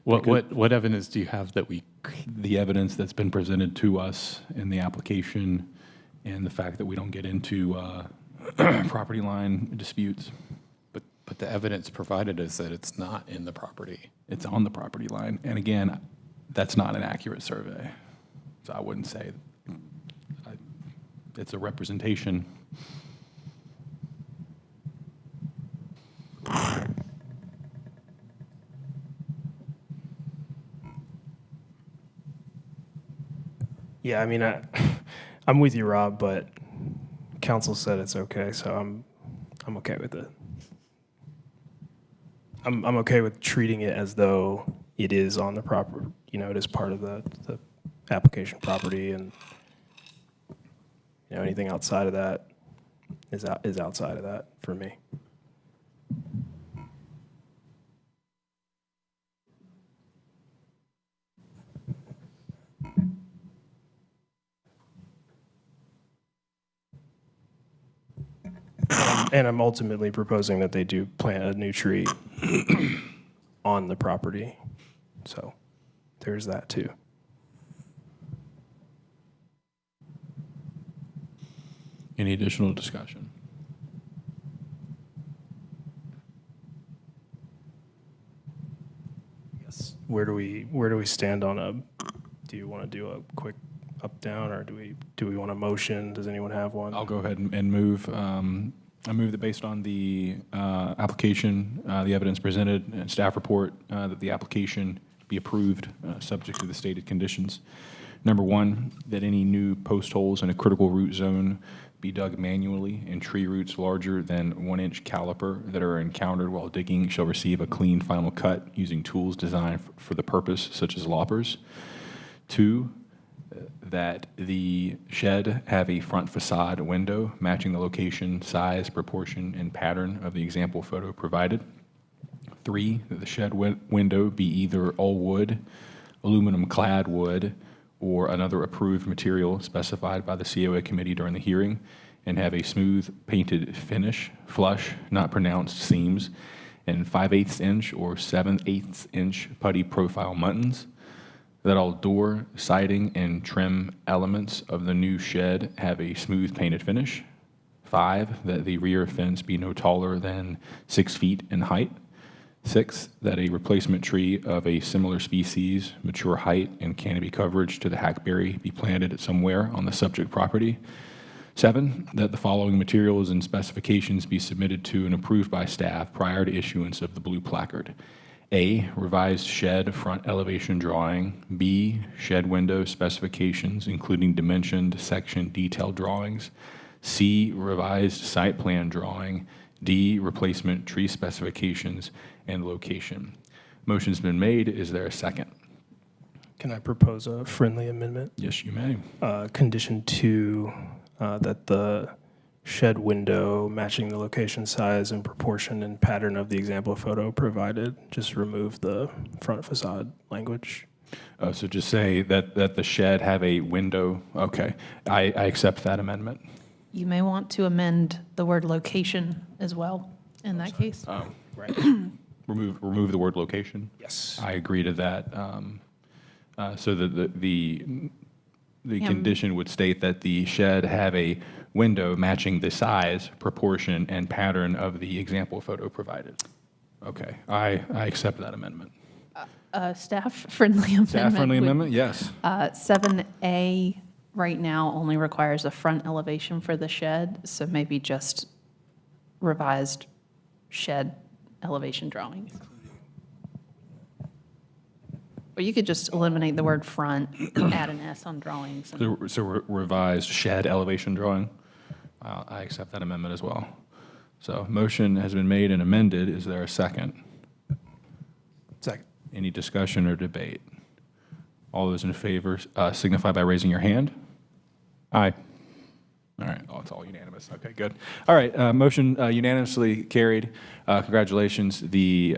What evidence do you have that we, The evidence that's been presented to us in the application and the fact that we don't get into property line disputes. but the evidence provided is that it's not in the property? It's on the property line. And again, that's not an accurate survey. So I wouldn't say, it's a representation. Yeah, I mean, I'm with you, Rob, but council said it's okay, so I'm okay with it. I'm okay with treating it as though it is on the proper, it is part of the application property, and anything outside of that is outside of that for me. And I'm ultimately proposing that they do plant a new tree on the property. So there's that too. Any additional discussion? Yes. Where do we stand on do you want to do a quick up down, or do we want a motion? Does anyone have one? I'll go ahead and move. I move that based on the application, the evidence presented, and staff report, that the application be approved, subject to the stated conditions. Number one, that any new post holes in a critical root zone be dug manually, and tree roots larger than 1 inch caliper that are encountered while digging shall receive a clean final cut using tools designed for the purpose, such as loppers. 2, that the shed have a front facade window matching the location, size, proportion, and pattern of the example photo provided. 3, that the shed window be either all wood, aluminum clad wood, or another approved material specified by the COA committee during the hearing, and have a smooth painted finish, flush, not pronounced seams, and 5/8 inch or 7/8 inch putty profile muttons. That all door, siding, and trim elements of the new shed have a smooth painted finish. 5, that the rear fence be no taller than 6 feet in height. 6, that a replacement tree of a similar species, mature height, and canopy coverage to the hackberry be planted somewhere on the subject property. 7, that the following materials and specifications be submitted to and approved by staff prior to issuance of the blue placard. A, revised shed front elevation drawing. B, shed window specifications, including dimensioned section detailed drawings. C, revised site plan drawing. D, replacement tree specifications and location. Motion's been made. Is there a second? Can I propose a friendly amendment? Yes, you may. Condition 2, that the shed window matching the location, size, and proportion and pattern of the example photo provided. Just remove the front facade language. So just say that the shed have a window. Okay, I accept that amendment. You may want to amend the word location as well in that case. Right. Remove the word location. Yes. I agree to that. So that the condition would state that the shed have a window matching the size, proportion, and pattern of the example photo provided. Okay, I accept that amendment. Staff-friendly amendment. Staff-friendly amendment, yes. 7A right now only requires a front elevation for the shed, so maybe just revised shed elevation drawings. Or you could just eliminate the word front, add an S on drawings. So revised shed elevation drawing. I accept that amendment as well. So motion has been made and amended. Is there a second? Second. Any discussion or debate? All those in favor signify by raising your hand. Aye. All right, it's all unanimous. Okay, good. All right, motion unanimously carried. Congratulations. The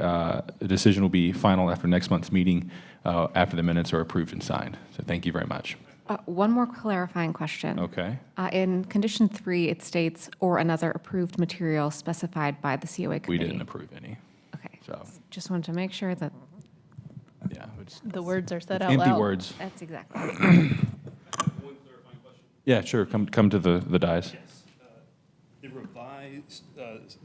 decision will be final after next month's meeting, after the minutes are approved and signed. So thank you very much. One more clarifying question. Okay. In condition 3, it states, or another approved material specified by the COA committee. We didn't approve any. Okay. So. Just wanted to make sure that. Yeah. It's The words are said out empty loud. words. That's exactly. One clarifying question. Yeah, sure, come to the dais. The revised,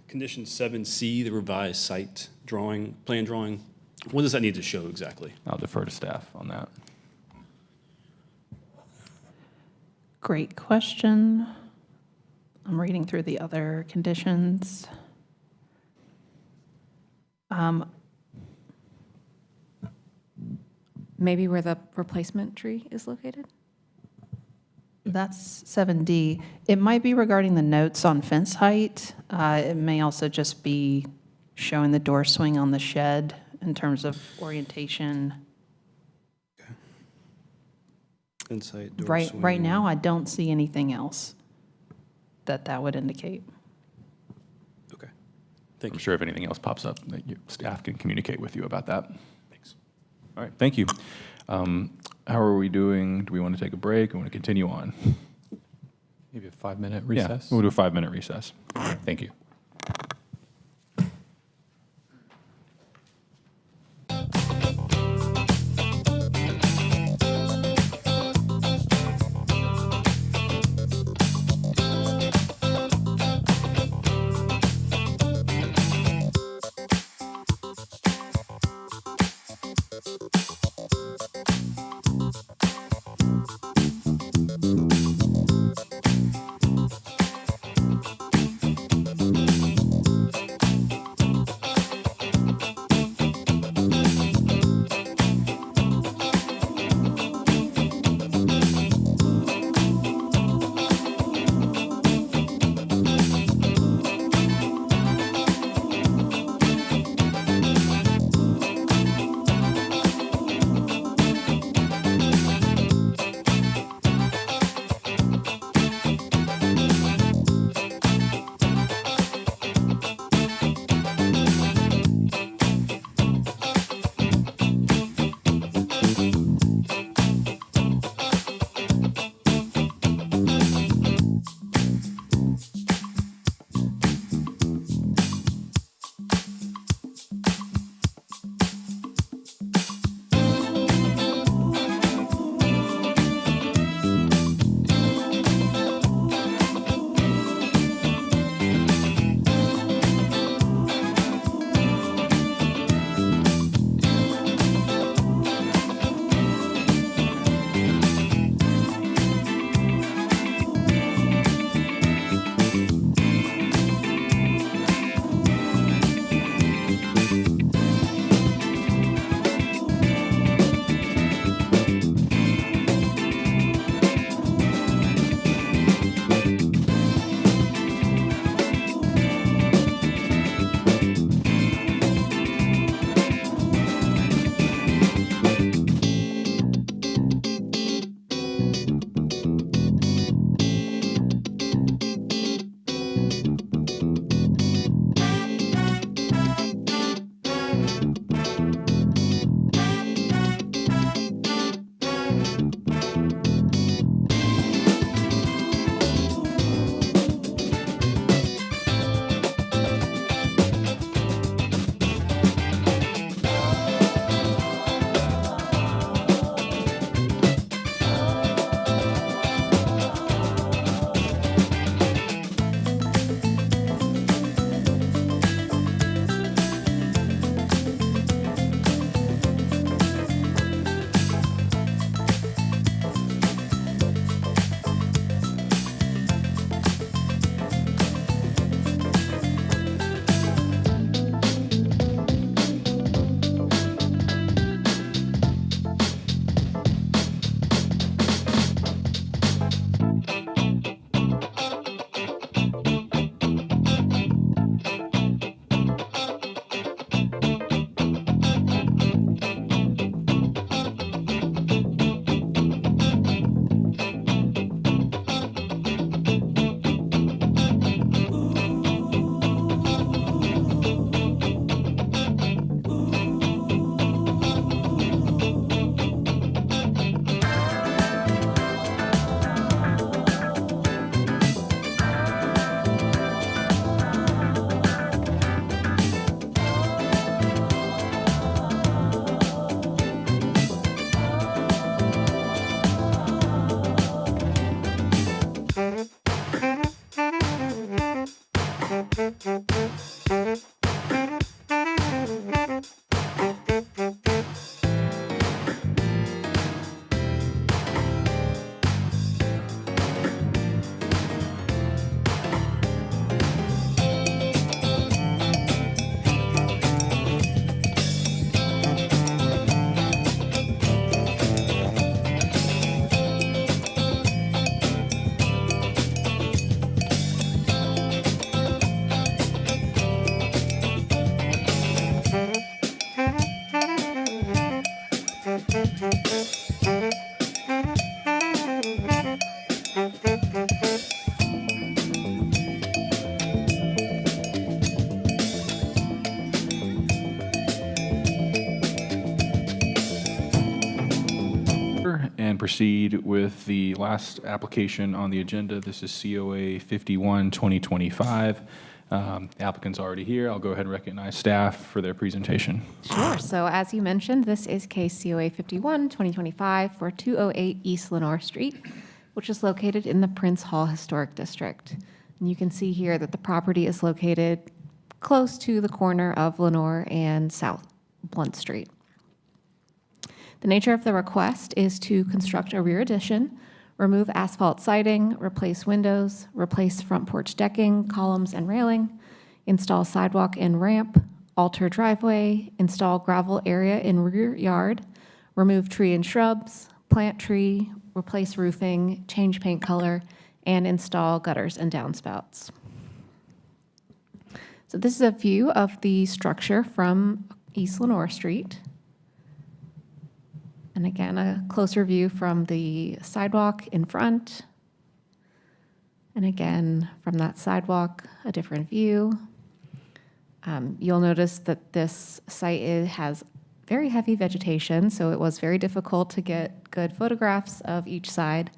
condition 7C, the revised site drawing, plan drawing, what does that need to show exactly? I'll defer to staff on that. Great question. I'm reading through the other conditions. Maybe where the replacement tree is located? That's 7D. It might be regarding the notes on fence height. It may also just be showing the door swing on the shed in terms of orientation. Insight, door Right swing. now, I don't see anything else that would indicate. Okay. Thank I'm you. sure if anything else pops up, that staff can communicate with you about that. Thanks. All right, thank you. How are we doing? Do we want to take a break? Or want to continue on? Maybe a 5-minute Yeah, recess? we'll do a 5-minute recess. Thank you. proceed with the last application on the agenda. This is COA 51-2025. The applicant's already here. I'll go ahead and recognize staff for their presentation. Sure. So as you mentioned, this is case COA 51-2025 for 208 East Lenore Street, which is located in the Prince Hall Historic District. And you can see here that the property is located close to the corner of Lenore and South Blunt Street. The nature of the request is to construct a rear addition, remove asphalt siding, replace windows, replace front porch decking, columns, and railing, install sidewalk and ramp, alter driveway, install gravel area in rear yard, remove tree and shrubs, plant tree, replace roofing, change paint color, and install gutters and downspouts. So this is a view of the structure from East Lenore Street. And again, a closer view from the sidewalk in front. And again, from that sidewalk, a different view. You'll notice that this site has very heavy vegetation, so it was very difficult to get good photographs of each side.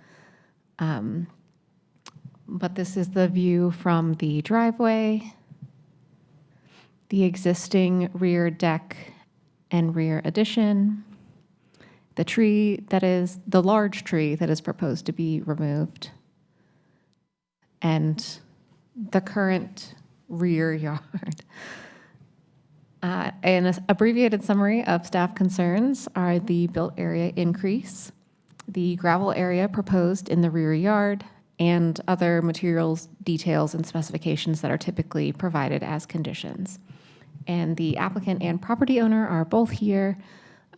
But this is the view from the driveway, the existing rear deck and rear addition, the tree that is, the large tree that is proposed to be removed, and the current rear yard. An abbreviated summary of staff concerns are the built area increase, the gravel area proposed in the rear yard, and other materials, details, and specifications that are typically provided as conditions. And the applicant and property owner are both here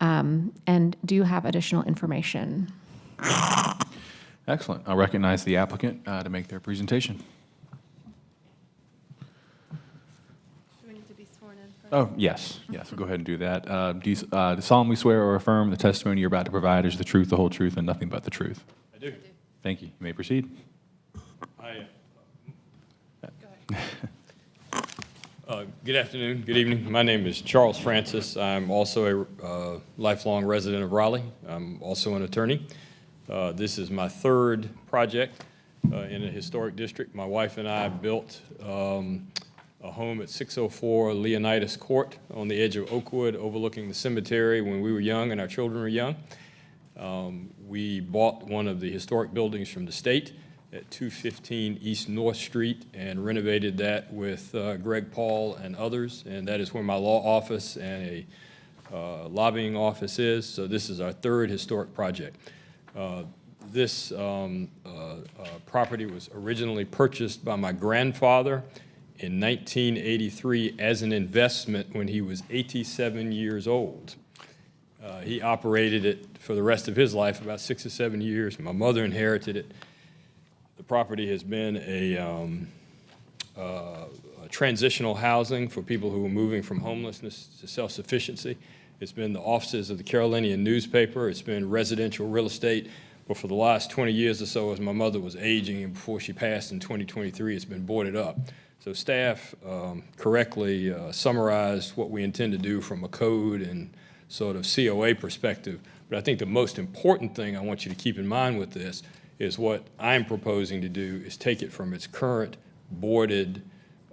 and do have additional information. Excellent. I'll recognize the applicant to make their presentation. Do we need to be sworn in first? Oh, yes. Yes, we'll go ahead and do that. Do you solemnly swear or affirm the testimony you're about to provide is the truth, the whole truth, and nothing but the truth? I do. Thank you. You may proceed. Good afternoon, good evening. My name is Charles Francis. I'm also a lifelong resident of Raleigh. I'm also an attorney. This is my third project in a historic district. My wife and I built a home at 604 Leonidas Court on the edge of Oakwood, overlooking the cemetery when we were young and our children were young. We bought one of the historic buildings from the state at 215 East North Street and renovated that with Greg Paul and others, and that is where my law office and a lobbying office is. So this is our third historic project. This property was originally purchased by my grandfather in 1983 as an investment when he was 87 years old. He operated it for the rest of his life, about 6 or 7 years. My mother inherited it. The property has been a transitional housing for people who are moving from homelessness to self-sufficiency. It's been the offices of the Carolinian newspaper. It's been residential real estate. But for the last 20 years or so, as my mother was aging and before she passed in 2023, it's been boarded up. So staff correctly summarized what we intend to do from a code and sort of COA perspective. But I think the most important thing I want you to keep in mind with this is what I'm proposing to do is take it from its current boarded,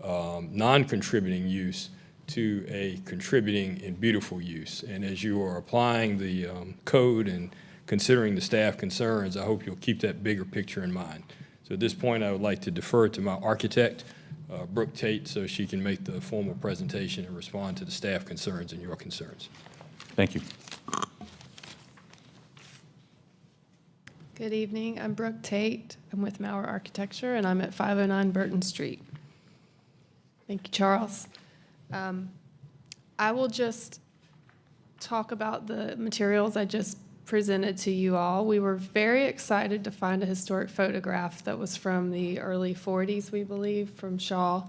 non-contributing use to a contributing and beautiful use. And as you are applying the code and considering the staff concerns, I hope you'll keep that bigger picture in mind. So at this point, I would like to defer to my architect, Brooke Tate, so she can make the formal presentation and respond to the staff concerns and your concerns. Thank you. Good evening. I'm Brooke Tate. I'm with Maurer Architecture, and I'm at 509 Burton Street. Thank you, Charles. I will just talk about the materials I just presented to you all. We were very excited to find a historic photograph that was from the early 40s, we believe, from Shaw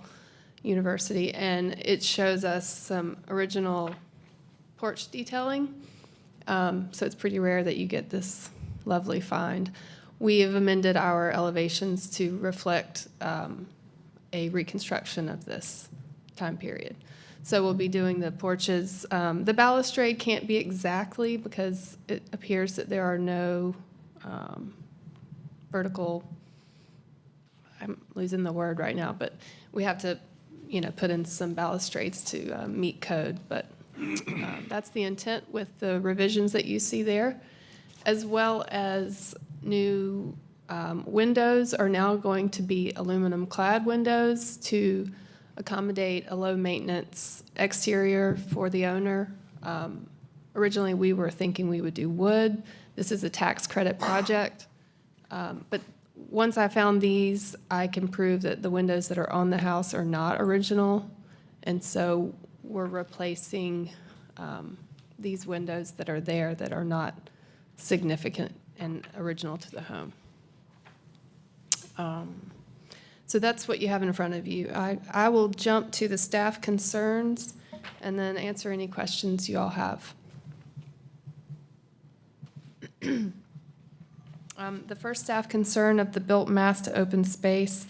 University, and it shows us some original porch detailing. So it's pretty rare that you get this lovely find. We have amended our elevations to reflect a reconstruction of this time period. So we'll be doing the porches. The balustrade can't be exactly because it appears that there are no vertical, I'm losing the word right now, but we have to, put in some balustrades to meet code. But that's the intent with the revisions that you see there, as well as new windows are now going to be aluminum clad windows to accommodate a low maintenance exterior for the owner. Originally, we were thinking we would do wood. This is a tax credit project. But once I found these, I can prove that the windows that are on the house are not original. And so we're replacing these windows that are there that are not significant and original to the home. So that's what you have in front of you. I will jump to the staff concerns and then answer any questions you all have. The first staff concern of the built mass to open space,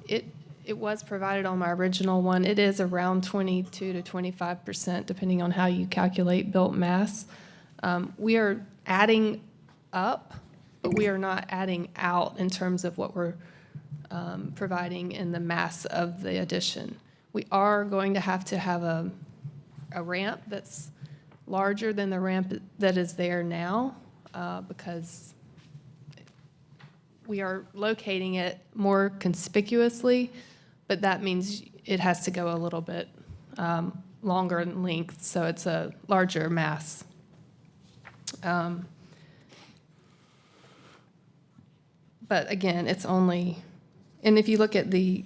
it was provided on my original one. It is around 22 to 25%, depending on how you calculate built mass. We are adding up, but we are not adding out in terms of what we're providing in the mass of the addition. We are going to have a ramp that's larger than the ramp that is there now because we are locating it more conspicuously, but that means it has to go a little bit longer in length, so it's a larger mass. But again, it's only, and if you look at the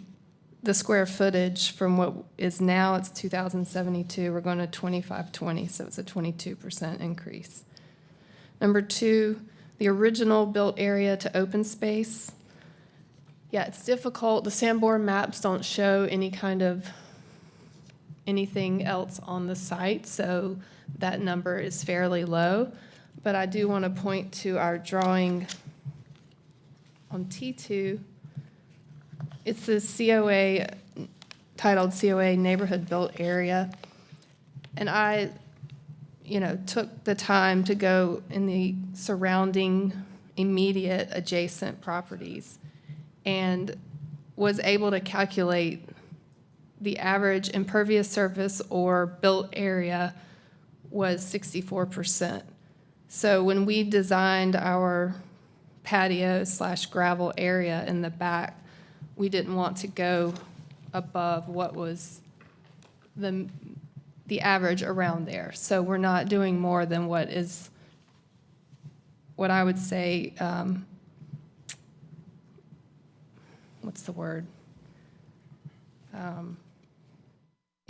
square footage from what is now, it's 2,072, we're going to 2,520, so it's a 22% increase. Number two, the original built area to open space. Yeah, it's difficult. The Sanborn maps don't show any kind of anything else on the site, so that number is fairly low. But I do want to point to our drawing on T2. It's the COA, titled COA Neighborhood Built Area. And I, took the time to go in the surrounding immediate adjacent properties and was able to calculate the average impervious surface or built area was 64%. So when we designed our patio/gravel area in the back, we didn't want to go above what was the average around there. So we're not doing more than what I would say, what's the word?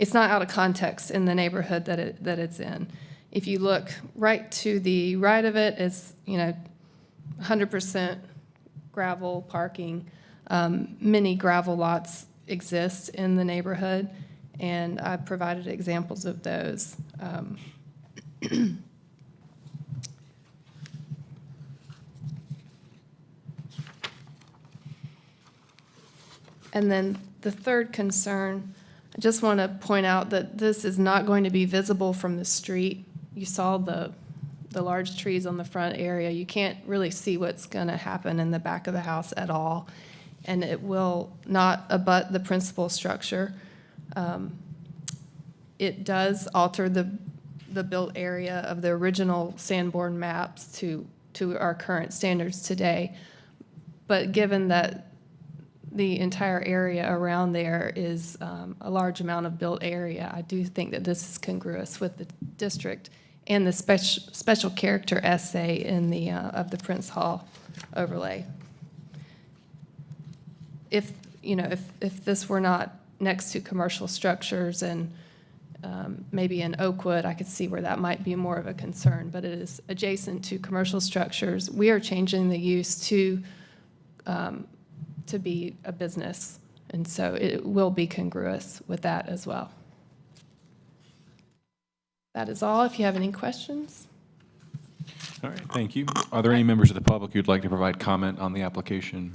It's not out of context in the neighborhood that it's in. If you look right to the right of it, it's 100% gravel parking. Many gravel lots exist in the neighborhood, and I provided examples of those. And then the third concern, I just want to point out that this is not going to be visible from the street. You saw the large trees on the front area. You can't really see what's going to happen in the back of the house at all. And it will not abut the principal structure. It does alter the built area of the original Sanborn maps to our current standards today. But given that the entire area around there is a large amount of built area, I do think that this is congruous with the district and the special character essay in the of the Prince Hall overlay. If this were not next to commercial structures and maybe in Oakwood, I could see where that might be more of a concern, but it is adjacent to commercial structures. We are changing the use to be a business, and so it will be congruous with that as well. That is all. If you have any questions. All right, thank you. Are there any members of the public who'd like to provide comment on the application?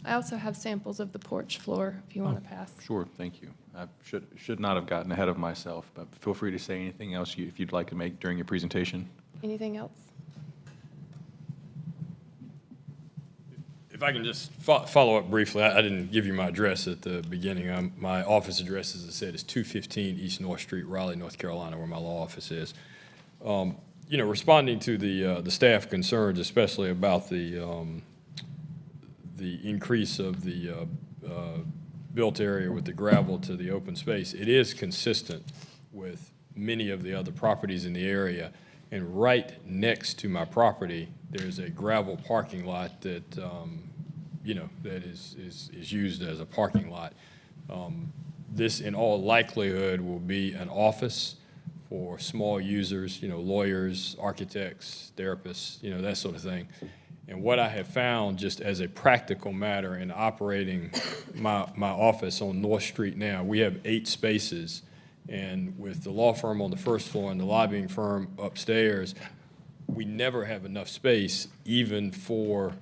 I also have samples of the porch floor if you want to pass. Sure, thank you. I should not have gotten ahead of myself, but feel free to say anything else if you'd like to make during your presentation. Anything else? If I can just follow up briefly, I didn't give you my address at the beginning. My office address, as I said, is 215 East North Street, Raleigh, North Carolina, where my law office is. You know, responding to the staff concerns, especially about the increase of the built area with the gravel to the open space, it is consistent with many of the other properties in the area. And right next to my property, there's a gravel parking lot that, you know, that is used as a parking lot. This, in all likelihood, will be an office for small users, you know, lawyers, architects, therapists, you know, that sort of thing. And what I have found, just as a practical matter in operating my office on North Street now, we have 8 spaces. And with the law firm on the first floor and the lobbying firm upstairs, we never have enough space, even for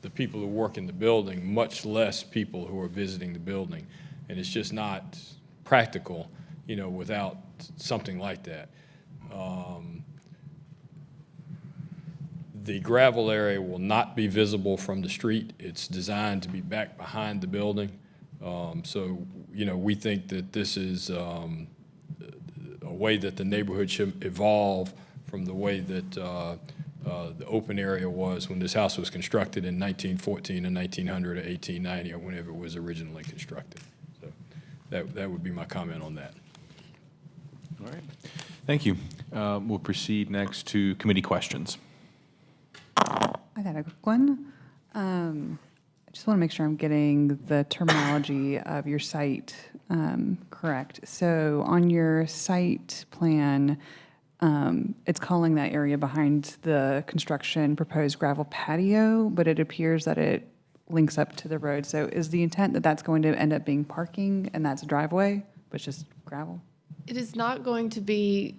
the people who work in the building, much less people who are visiting the building. And it's just not practical, you know, without something like that. The gravel area will not be visible from the street. It's designed to be back behind the building. So, you know, we think that this is a way that the neighborhood should evolve from the way that the open area was when this house was constructed in 1914 and 1900 or 1890 or whenever it was originally constructed. So that would be my comment on that. All right. Thank you. We'll proceed next to committee questions. I got a quick one. I just want to make sure I'm getting the terminology of your site correct. So on your site plan, it's calling that area behind the construction proposed gravel patio, but it appears that it links up to the road. So is the intent that that's going to end up being parking and that's a driveway, but it's just gravel? It is not going to be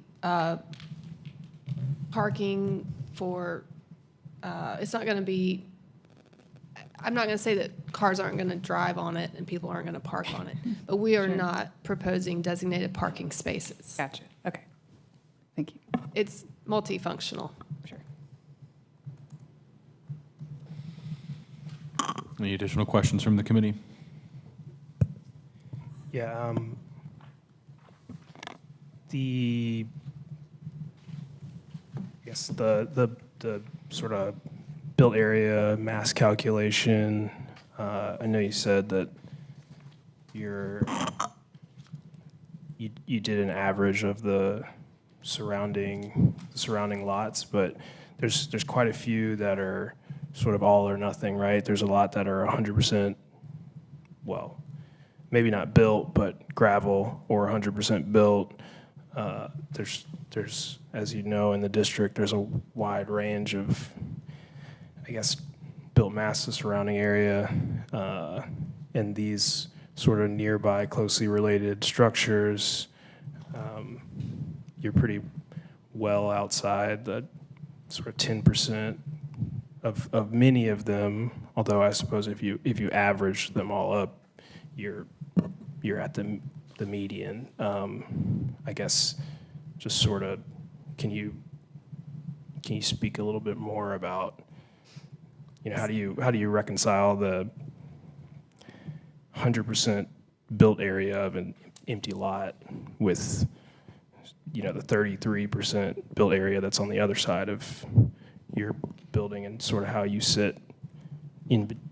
parking for, it's not going to be, I'm not going to say that cars aren't going to drive on it and people aren't going to park on it, but we are not proposing designated parking spaces. Gotcha. Okay. Thank you. It's multifunctional. Sure. Any additional questions from the committee? Yeah, I guess the sort of built area mass calculation, I know you said that you did an average of the surrounding lots, but there's quite a few that are sort of all or nothing, right? There's a lot that are 100%, well, maybe not built, but gravel, or 100% built. There's, as you know, in the district, there's a wide range of, I guess, built mass the surrounding area, and these sort of nearby closely related structures, you're pretty well outside the sort of 10% of many of them, although I suppose if you average them all up, you're at the median. I guess just sort of, can you speak a little bit more about, you know, how do you reconcile the 100% built area of an empty lot with, you know, the 33% built area that's on the other side of your building, and sort of how you sit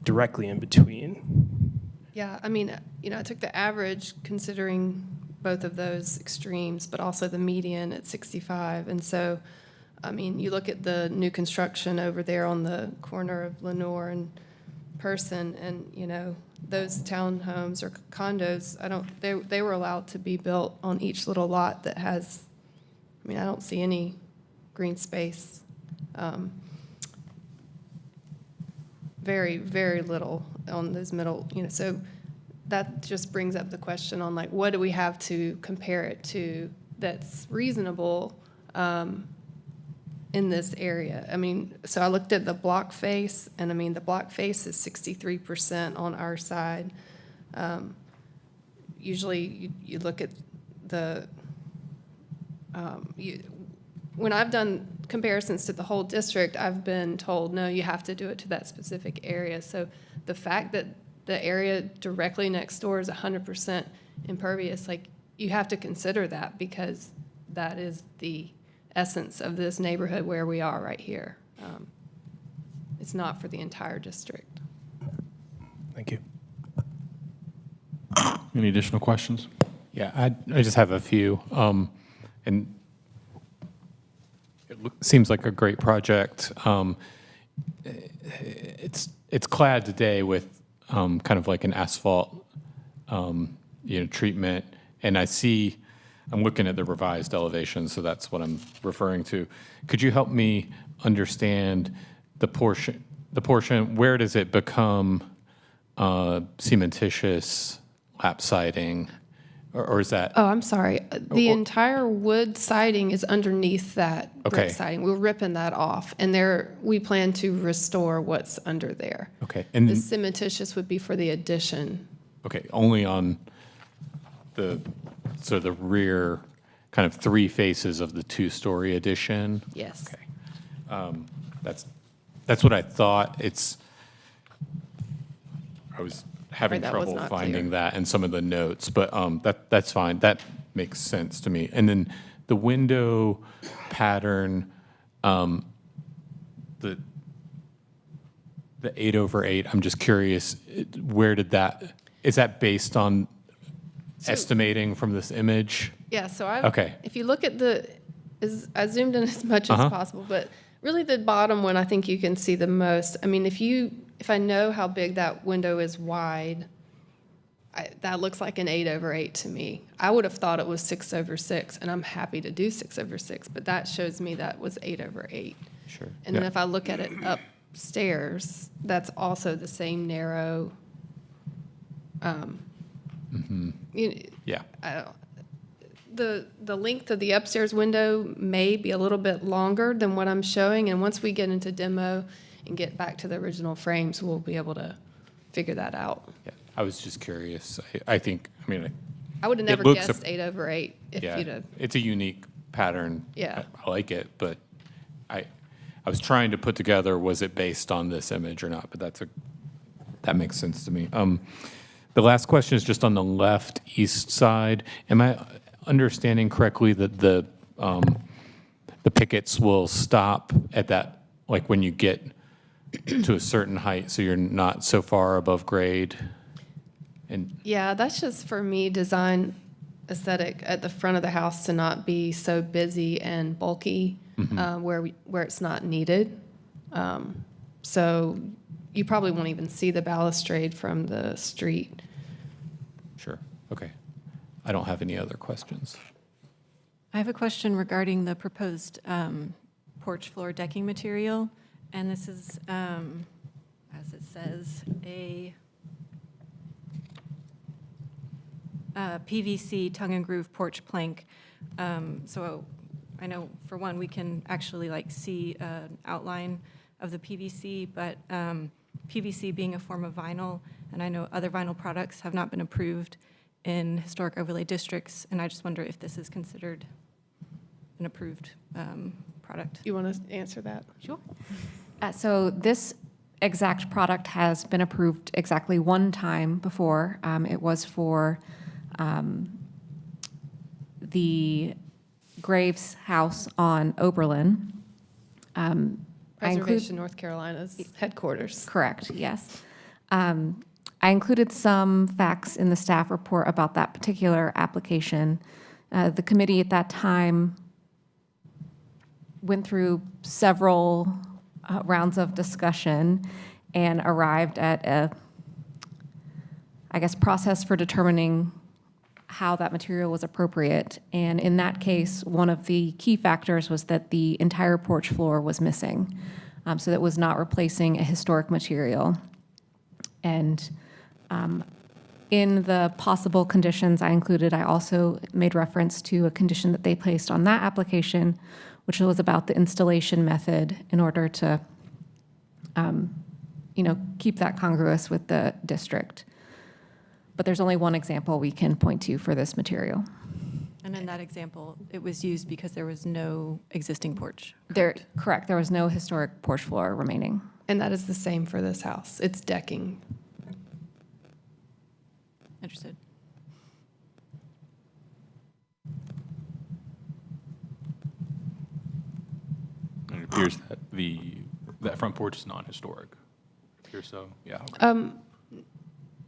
directly in between? Yeah, I mean, you know, I took the average considering both of those extremes, but also the median at 65. And so, I mean, you look at the new construction over there on the corner of Lenore and Person, and, you know, those townhomes or condos, they were allowed to be built on each little lot that has, I mean, I don't see any green space. Very, very little on those middle, you know, so that just brings up the question on, like, what do we have to compare it to that's reasonable in this area? I mean, so I looked at the block face, and I mean, the block face is 63% on our side. Usually you look at the, when I've done comparisons to the whole district, I've been told, no, you have to do it to that specific area. So the fact that the area directly next door is 100% impervious, like, you have to consider that, because that is the essence of this neighborhood where we are right here. It's not for the entire district. Thank you. Any additional questions? Yeah, I just have a few. And it seems like a great project. It's clad today with kind of like an asphalt, treatment. And I'm looking at the revised elevation, so that's what I'm referring to. Could you help me understand the portion, where does it become cementitious lap siding, or is that? Oh, I'm sorry. The entire wood siding is underneath that brick siding. We're ripping that off, and we plan to restore what's under there. Okay. And the cementitious would be for the addition. Okay, only on the rear kind of three faces of the two-story addition? Yes. Okay. That's what I thought. I was having trouble finding that in some of the notes, but that's fine. That makes sense to me. And then the window pattern, the 8/8, I'm just curious, where did that, is that based on estimating from this image? Yeah, so if you look at I zoomed in as much as possible, but really the bottom one, I think you can see the most. I mean, if I know how big that window is wide, that looks like an 8/8 to me. I would have thought it was 6/6, and I'm happy to do 6/6, but that shows me that was 8/8. Sure. And then if I look at it upstairs, that's also the same narrow. Yeah. The length of the upstairs window may be a little bit longer than what I'm showing, and once we get into demo and get back to the original frames, we'll be able to figure that out. Yeah, I was just curious. I would have never guessed 8/8 if you'd have. It's a unique pattern. Yeah. I like it, but I was trying to put together, was it based on this image or not? But that makes sense to me. The last question is just on the left east side. Am I understanding correctly that the pickets will stop at that, like when you get to a certain height, so you're not so far above grade? And yeah, that's just for me design aesthetic at the front of the house to not be so busy and bulky where it's not needed. So you probably won't even see the balustrade from the street. Sure. Okay. I don't have any other questions. I have a question regarding the proposed porch floor decking material. And this is, as it says, a PVC tongue and groove porch plank. So I know, for one, we can actually see an outline of the PVC, but PVC being a form of vinyl, and I know other vinyl products have not been approved in historic overlay districts, and I just wonder if this is considered an approved product. You want to answer that? Sure. So this exact product has been approved exactly one time before. It was for the Graves House on Oberlin. Preservation North Carolina's headquarters. Correct, yes. I included some facts in the staff report about that particular application. The committee at that time went through several rounds of discussion and arrived at a, process for determining how that material was appropriate. And in that case, one of the key factors was that the entire porch floor was missing. So that was not replacing a historic material. And in the possible conditions I included, I also made reference to a condition that they placed on that application, which was about the installation method in order to, keep that congruous with the district. But there's only one example we can point to for this material. And in that example, it was used because there was no existing porch. Correct. There was no historic porch floor remaining. And that is the same for this house. It's decking. Understood. And it appears that that front porch is non-historic. It appears so, yeah. Okay.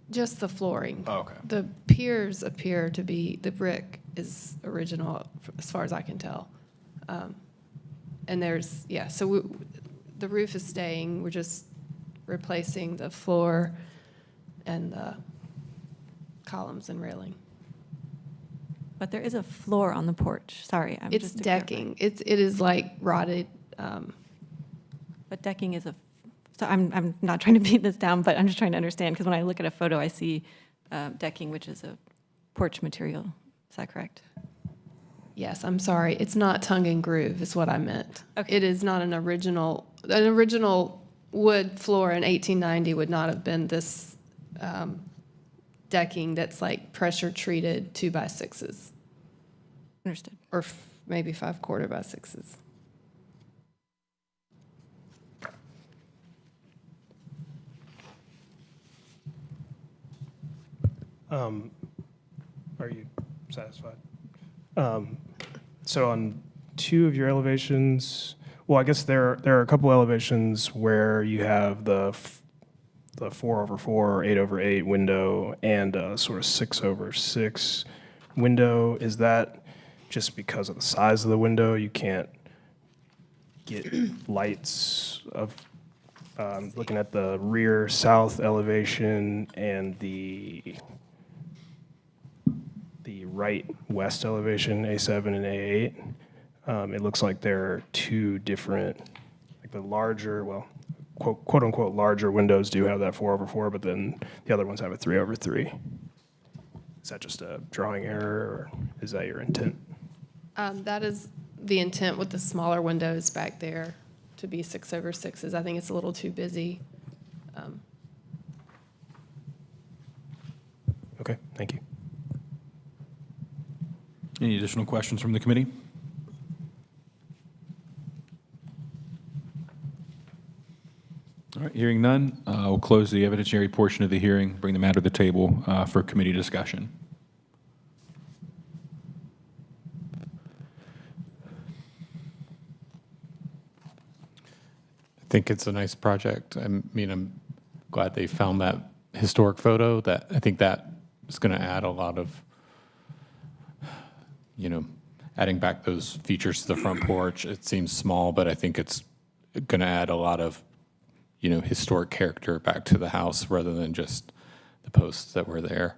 Just the flooring. Oh, okay. The piers appear to be, the brick is original as far as I can tell. And there's, yeah, so the roof is staying. We're just replacing the floor and the columns and railing. But there is a floor on the porch. Sorry, I'm It's just decking. It is like rotted. But decking is so I'm not trying to beat this down, but I'm just trying to understand, because when I look at a photo, I see decking, which is a porch material. Is that correct? Yes, I'm sorry. It's not tongue and groove is what I meant. Okay. It is not an original wood floor in 1890 would not have been this decking that's like pressure treated 2x6s. Understood. Or maybe 5/4 by 6s. Are you satisfied? So on two of your elevations, well, I guess there are a couple elevations where you have the 4/4 or 8/8 window and a sort of 6/6 window. Is that just because of the size of the window? You can't get lights of, looking at the rear south elevation and the right west elevation, A7 and A8. It looks like there are two different, like the larger, well, quote unquote larger windows do have that 4/4, but then the other ones have a 3/3. Is that just a drawing error, or is that your intent? That is the intent with the smaller windows back there to be 6/6s. I think it's a little too busy. Okay, thank you. Any additional questions from the committee? All right, hearing none, we'll close the evidentiary portion of the hearing, bring the matter to the table for committee discussion. I think it's a nice project. I mean, I'm glad they found that historic photo. That I think that is going to add a lot of, adding back those features to the front porch. It seems small, but I think it's going to add a lot of, historic character back to the house rather than just the posts that were there.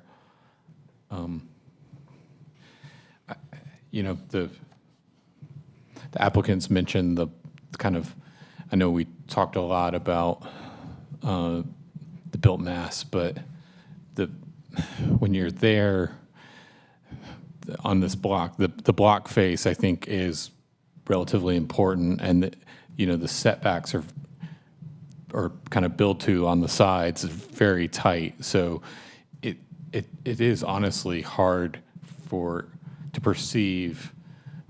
The applicants mentioned the kind of, I know we talked a lot about the built mass, but when you're there on this block, the block face, I think, is relatively important, and the setbacks are kind of built to on the sides is very tight. So it is honestly hard to perceive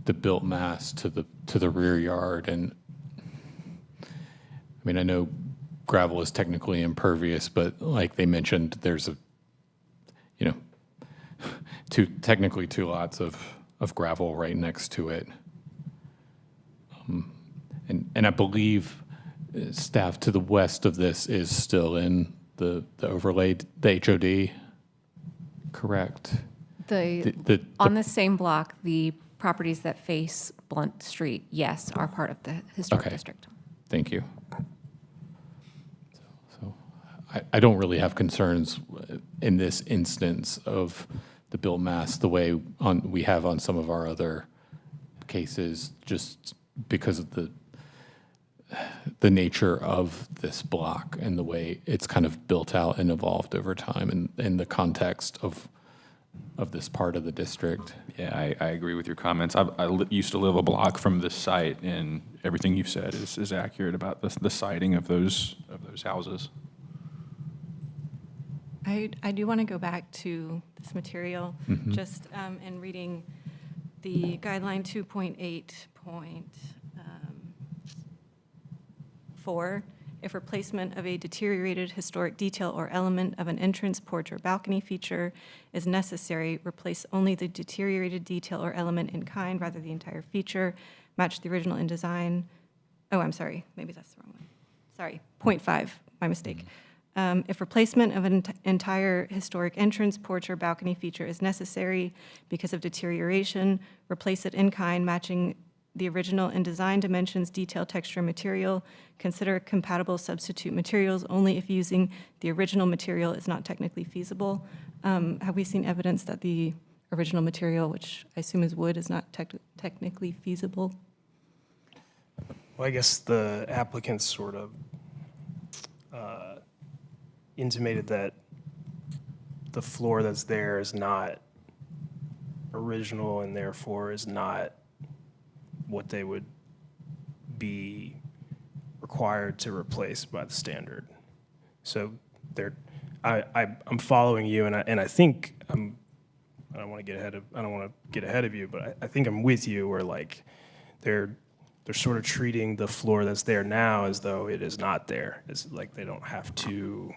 the built mass to the rear yard. And I mean, I know gravel is technically impervious, but like they mentioned, there's technically two lots of gravel right next to it. And I believe staff to the west of this is still in the overlay, the HOD, correct? On the same block, the properties that face Blunt Street, yes, are part of the historic district. Thank you. So I don't really have concerns in this instance of the built mass the way we have on some of our other cases, just because of the nature of this block and the way it's kind of built out and evolved over time, and in the context of this part of the district. Yeah, I agree with your comments. I used to live a block from this site, and everything you've said is accurate about the siting of those houses. I do want to go back to this material, just in reading the guideline 2.8.4, if replacement of a deteriorated historic detail or element of an entrance, porch, or balcony feature is necessary, replace only the deteriorated detail or element in kind rather than the entire feature, match the original in design. Oh, I'm sorry, maybe that's the wrong one. Sorry, 0.5, my mistake. If replacement of an entire historic entrance, porch, or balcony feature is necessary because of deterioration, replace it in kind, matching the original in design dimensions, detail, texture, material. Consider compatible substitute materials only if using the original material is not technically feasible. Have we seen evidence that the original material, which I assume is wood, is not technically feasible? Well, I guess the applicants sort of intimated that the floor that's there is not original and therefore is not what they would be required to replace by the standard. So I'm following you, and I think I don't want to get ahead of you, but I think I'm with you. Where like they're sort of treating the floor that's there now as though it is not there. It's like they don't have to.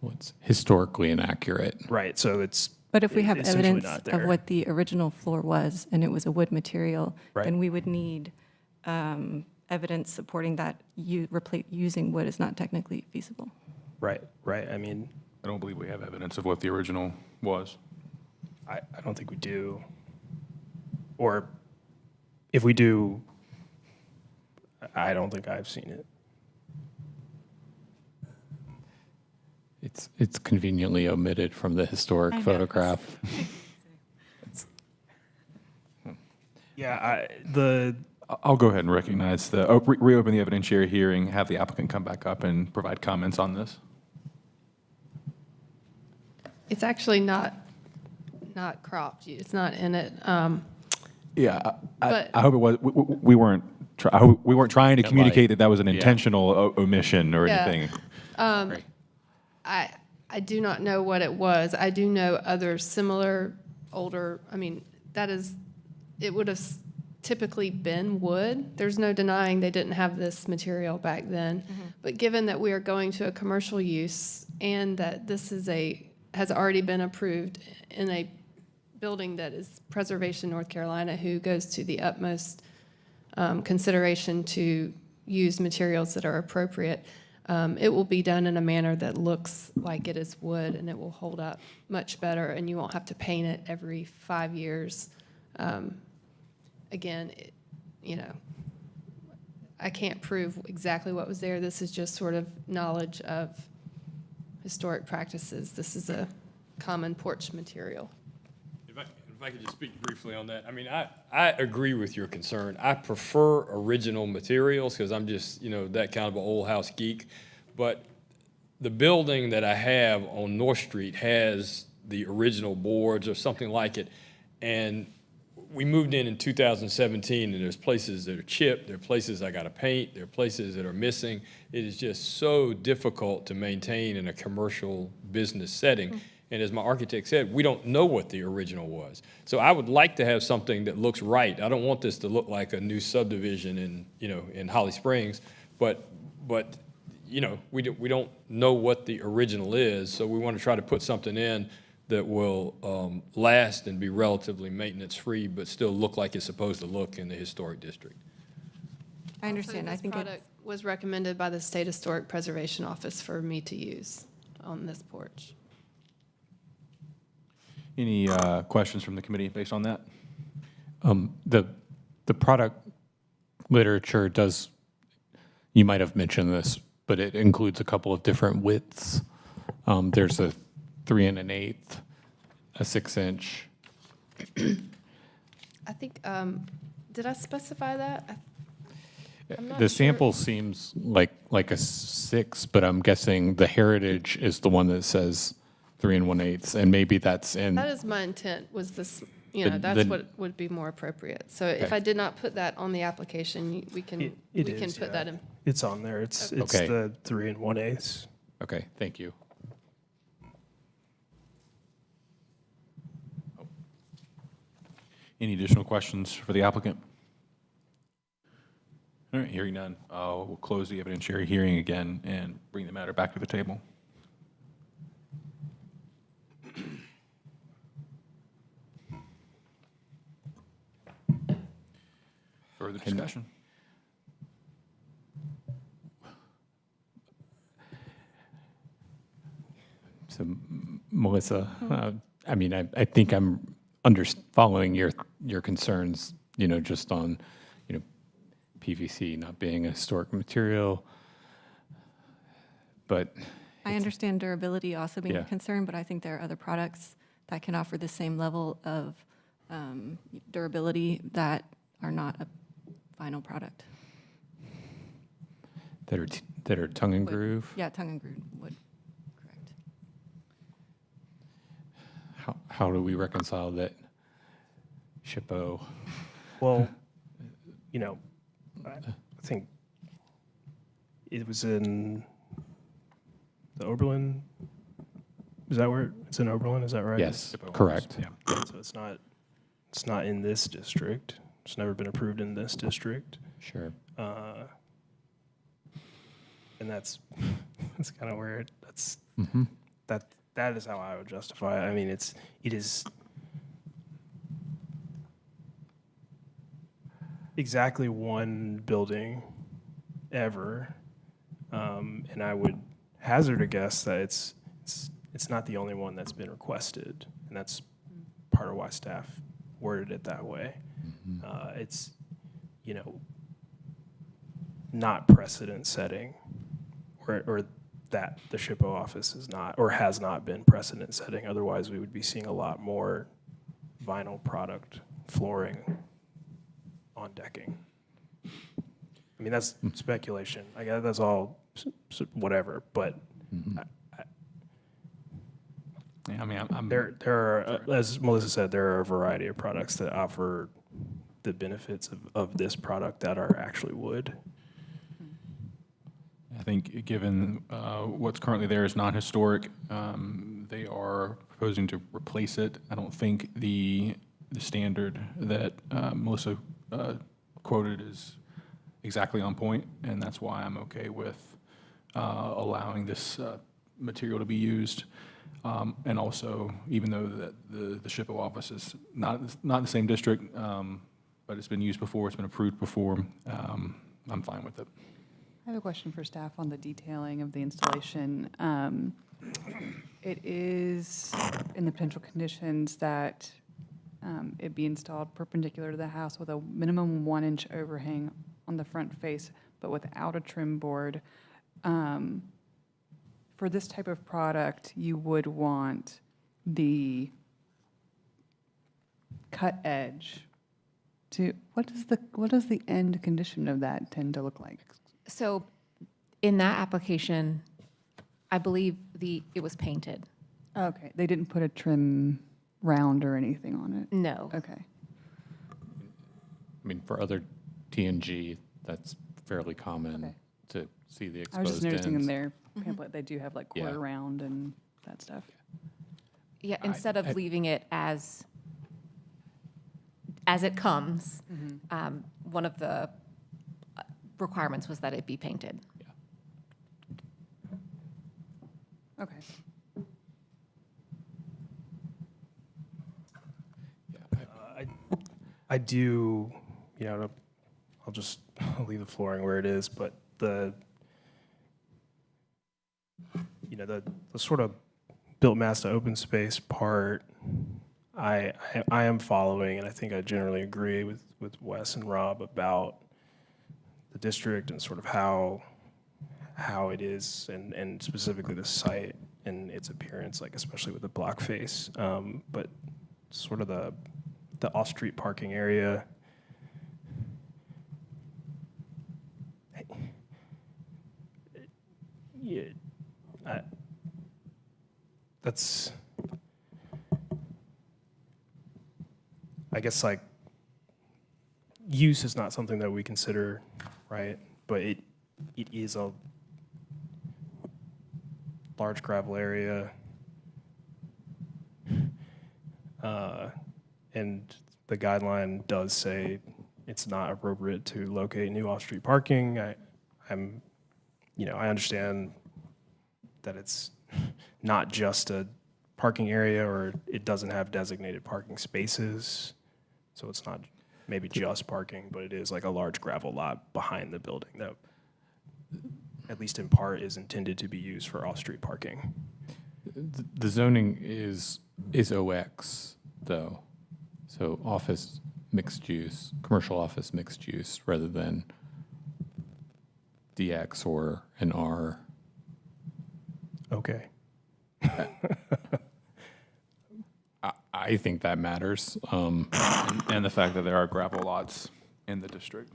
Well, it's historically inaccurate. Right. So it's. But if we have essentially evidence not of there. what the original floor was and it was a wood material, Right. then we would need evidence supporting that using wood is not technically feasible. Right. I mean, I don't believe we have evidence of what the original was. I don't think we do. Or if we do, I don't think I've seen it. It's conveniently omitted from the historic photograph. Yeah, I'll go ahead and recognize reopen the evidentiary hearing, have the applicant come back up and provide comments on this. It's actually not cropped. It's not in it. Yeah, But- I hope it was. We weren't trying to communicate that was an Yeah. intentional omission or Yeah. anything. Right. I do not know what it was. I do know other similar older, I mean, it would have typically been wood. There's no denying they didn't have this material back then. But given that we are going to a commercial use and that this has already been approved in a building that is Preservation North Carolina, who goes to the utmost consideration to use materials that are appropriate, it will be done in a manner that looks like it is wood, and it will hold up much better, and you won't have to paint it every 5 years. Again, I can't prove exactly what was there. This is just sort of knowledge of historic practices. This is a common porch material. If I could just speak briefly on that. I mean, I agree with your concern. I prefer original materials because I'm just, that kind of an old house geek. But the building that I have on North Street has the original boards or something like it. And we moved in 2017, and there's places that are chipped, there are places I got to paint, there are places that are missing. It is just so difficult to maintain in a commercial business setting. And as my architect said, we don't know what the original was. So I would like to have something that looks right. I don't want this to look like a new subdivision in Holly Springs, but we don't know what the original is. So we want to try to put something in that will last and be relatively maintenance-free, but still look like it's supposed to look in the historic district. I understand. Also, I think this product was recommended by the State Historic Preservation Office for me to use on this porch. Any questions from the committee based on that? The product literature does, you might have mentioned this, but it includes a couple of different widths. There's a 3 1/8, a 6-inch. I think, did I specify that? I'm not The sure. sample seems like a 6, but I'm guessing the Heritage is the one that says 3 1/8, and maybe that's in. That is my intent, was this, But that's then- what would be more appropriate. So if Okay. I did not put that on the application, we can is, put that in. It's on there. It's Okay. the 3 1/8. Okay, thank you. Any additional questions for the applicant? All right, hearing none, we'll close the evidentiary hearing again and bring the matter back to the table. Further discussion? So, Melissa, I mean, I think I'm following your concerns, just on, PVC not being a historic material, but. I understand durability also being a Yeah. concern, but I think there are other products that can offer the same level of durability that are not a vinyl product. That are tongue and Wood. groove? Yeah, tongue and groove wood, correct. How do we reconcile that SHPO? Well, I think it was in the Oberlin. Is that where it's in Oberlin? Is that right? Yes, correct. Yeah. So it's not in this district. It's never been approved in this district. Sure. And that's kind of where Mm-hmm. that is how I would justify it. I mean, it is exactly one building ever, and I would hazard a guess that it's not the only one that's been requested, and that's part of why staff worded it that way. It's not precedent setting, or that the SHPO office is not or has not been precedent setting. Otherwise, we would be seeing a lot more vinyl product flooring on decking. I mean, that's speculation. I guess that's all whatever, but Yeah, I mean, I'm there are, as Melissa said, there are a variety of products that offer the benefits of this product that are actually wood. I think given what's currently there is non-historic, they are proposing to replace it. I don't think the standard that Melissa quoted is exactly on point, and that's why I'm okay with allowing this material to be used. And also, even though the SHPO office is not in the same district, but it's been used before, it's been approved before, I'm fine with it. I have a question for staff on the detailing of the installation. It is in the potential conditions that it be installed perpendicular to the house with a minimum 1-inch overhang on the front face, but without a trim board. For this type of product, you would want the cut edge to, what does the end condition of that tend to look like? So in that application, I believe it was painted. Okay, they didn't put a trim round or anything on it? No. Okay. I mean, for other TNG, that's fairly common Okay. to see the exposed I was just noticing in ends. their pamphlet, they do have like quarter Yeah. round and that stuff. Yeah, instead of leaving it as it comes, one of the requirements was that it be painted. Okay. I do, I'll just leave the flooring where it is, but the sort of built mass to open space part, I am following, and I think I generally agree with Wes and Rob about the district and sort of how it is, and specifically the site and its appearance, like especially with the block face, but sort of the off-street parking area. Yeah, that's, I guess, like, use is not something that we consider, right? But it is a large gravel area, and the guideline does say it's not appropriate to locate new off-street parking. I understand that it's not just a parking area, or it doesn't have designated parking spaces. So it's not maybe just parking, but it is like a large gravel lot behind the building that, at least in part, is intended to be used for off-street parking. The zoning is OX, though. So office mixed use, commercial office mixed use, rather than DX or an R. Okay. I think that matters. And the fact that there are gravel lots in the district.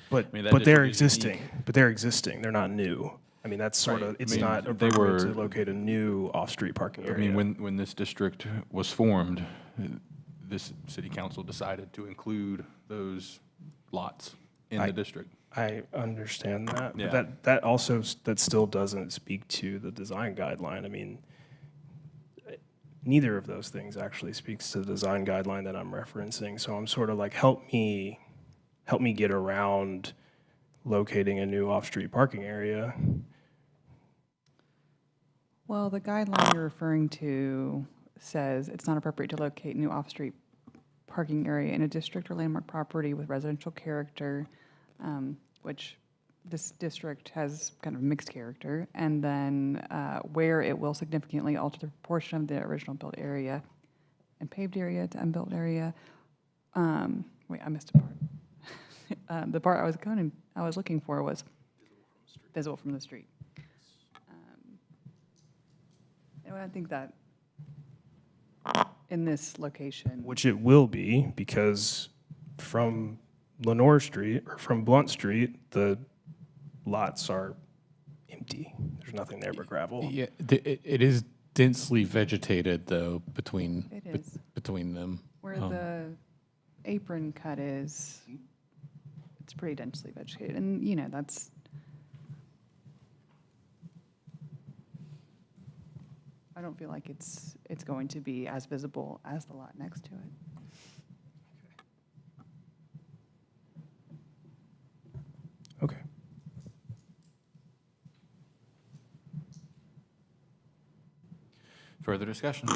But I mean, that but they're district is existing. unique. But they're existing. They're not new. I mean, that's sort Right. of, it's I mean, not they appropriate to were- locate a new off-street parking I area. mean, when this district was formed, this city council decided to include those lots in the district. I understand that. Yeah. But that also, that still doesn't speak to the design guideline. I mean, neither of those things actually speaks to the design guideline that I'm referencing. So I'm sort of like, help me get around locating a new off-street parking area. Well, the guideline you're referring to says it's not appropriate to locate new off-street parking area in a district or landmark property with residential character, which this district has kind of mixed character, and then where it will significantly alter the proportion of the original built area and paved area to unbuilt area. Wait, I missed a part. The part I was looking for was visible from the street. I think that in this location, Which it will be, because from Lenore Street, or from Blunt Street, the lots are empty. There's nothing there but gravel. Yeah, it is densely vegetated, though, between It is. between them. where the apron cut is, it's pretty densely vegetated, and that's. I don't feel like it's going to be as visible as the lot next to it. Okay. Further discussion?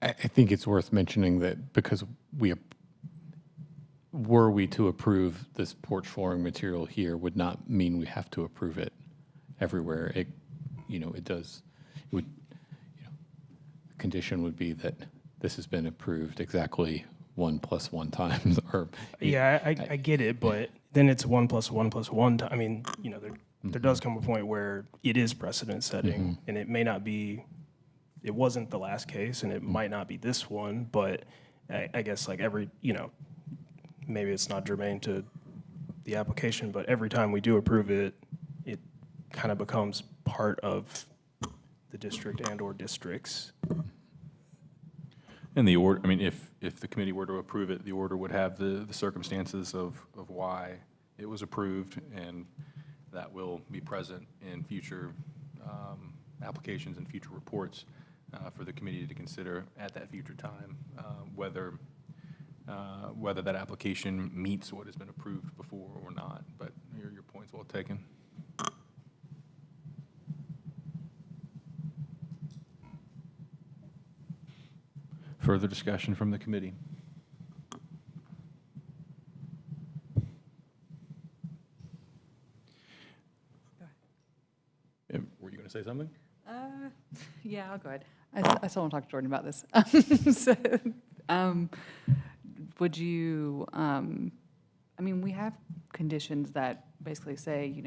I think it's worth mentioning that because were we to approve this porch flooring material here would not mean we have to approve it everywhere. It would, the condition would be that this has been approved exactly 1 + 1 times, or. Yeah, I get it, but then it's 1 + 1 + 1 time. I mean, there does come a point where it is precedent setting, and it may not be, it wasn't the last case, and it might not be this one, but I guess like every, maybe it's not germane to the application, but every time we do approve it, it kind of becomes part of the district and/or districts. And the order, I mean, if the committee were to approve it, the order would have the circumstances of why it was approved, and that will be present in future applications and future reports for the committee to consider at that future time, whether that application meets what has been approved before or not. But your point's well taken. Further discussion from the committee? Were you going to say something? Yeah, I'll go ahead. I still want to talk to Jordan about this. So, would you, we have conditions that basically say, you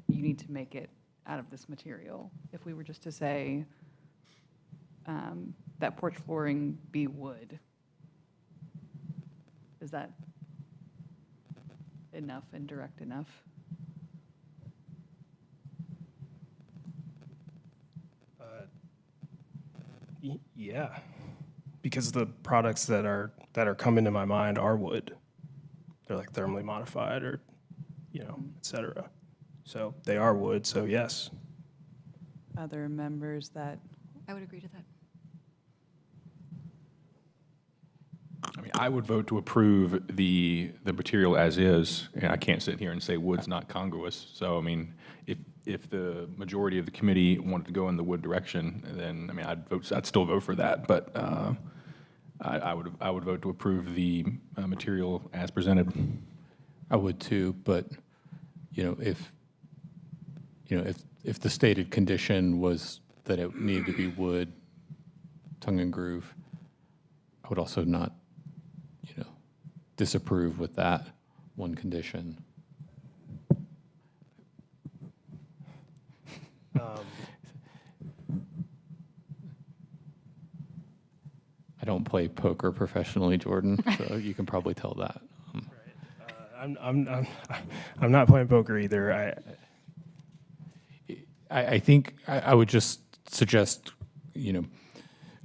need to make it out of this material. If we were just to say that porch flooring be wood, is that enough and direct enough? Yeah, because the products that are coming to my mind are wood. They're like thermally modified or, et cetera. So they are wood, so yes. Other members that, I would agree to that. I mean, I would vote to approve the material as is, and I can't sit here and say wood's not congruous. So, I mean, if the majority of the committee wanted to go in the wood direction, then, I mean, I'd still vote for that, but I would vote to approve the material as presented. I would too, but, if the stated condition was that it needed to be wood, tongue and groove, I would also not, disapprove with that one condition. I don't play poker professionally, Jordan, so you can probably tell that. I'm not playing poker either. I think I would just suggest,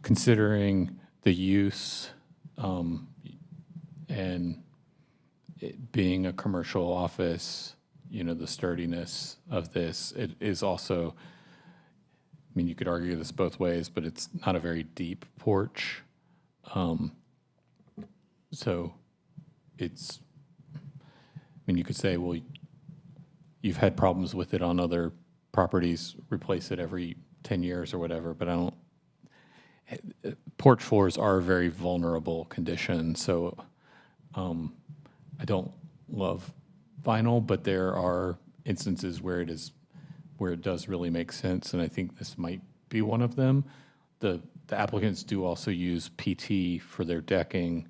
considering the use and it being a commercial office, the sturdiness of this, it is also, I mean, you could argue this both ways, but it's not a very deep porch. So it's, I mean, you could say, well, you've had problems with it on other properties, replace it every 10 years or whatever, but porch floors are a very vulnerable condition, so I don't love vinyl, but there are instances where it does really make sense, and I think this might be one of them. The applicants do also use PT for their decking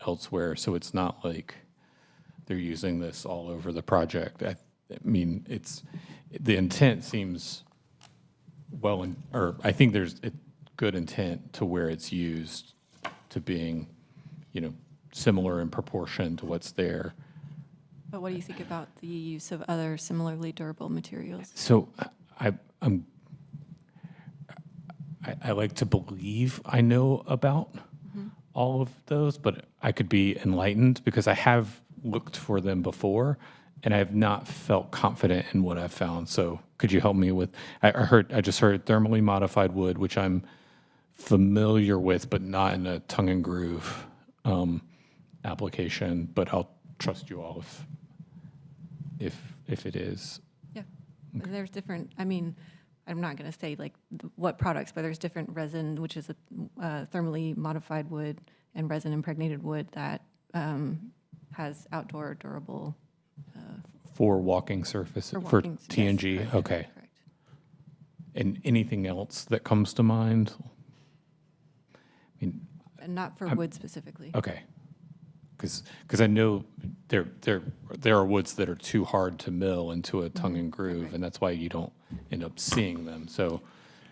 elsewhere, so it's not like they're using this all over the project. I mean, the intent seems I think there's a good intent to where it's used to being, similar in proportion to what's there. But what do you think about the use of other similarly durable materials? So I like to believe I know about all of those, but I could be enlightened because I have looked for them before and I have not felt confident in what I've found. So could you help me with, I just heard thermally modified wood, which I'm familiar with, but not in a tongue and groove application, but I'll trust you all if it is. Yeah, there's different, I mean, I'm not going to say like what products, but there's different resin, which is a thermally modified wood, and resin impregnated wood that has outdoor durable. For walking surface, for TNG, yes, okay. Correct. And anything else that comes to mind? I mean, And not for wood specifically. okay, because I know there are woods that are too hard to mill into a tongue and groove, and that's why you don't end up seeing them. So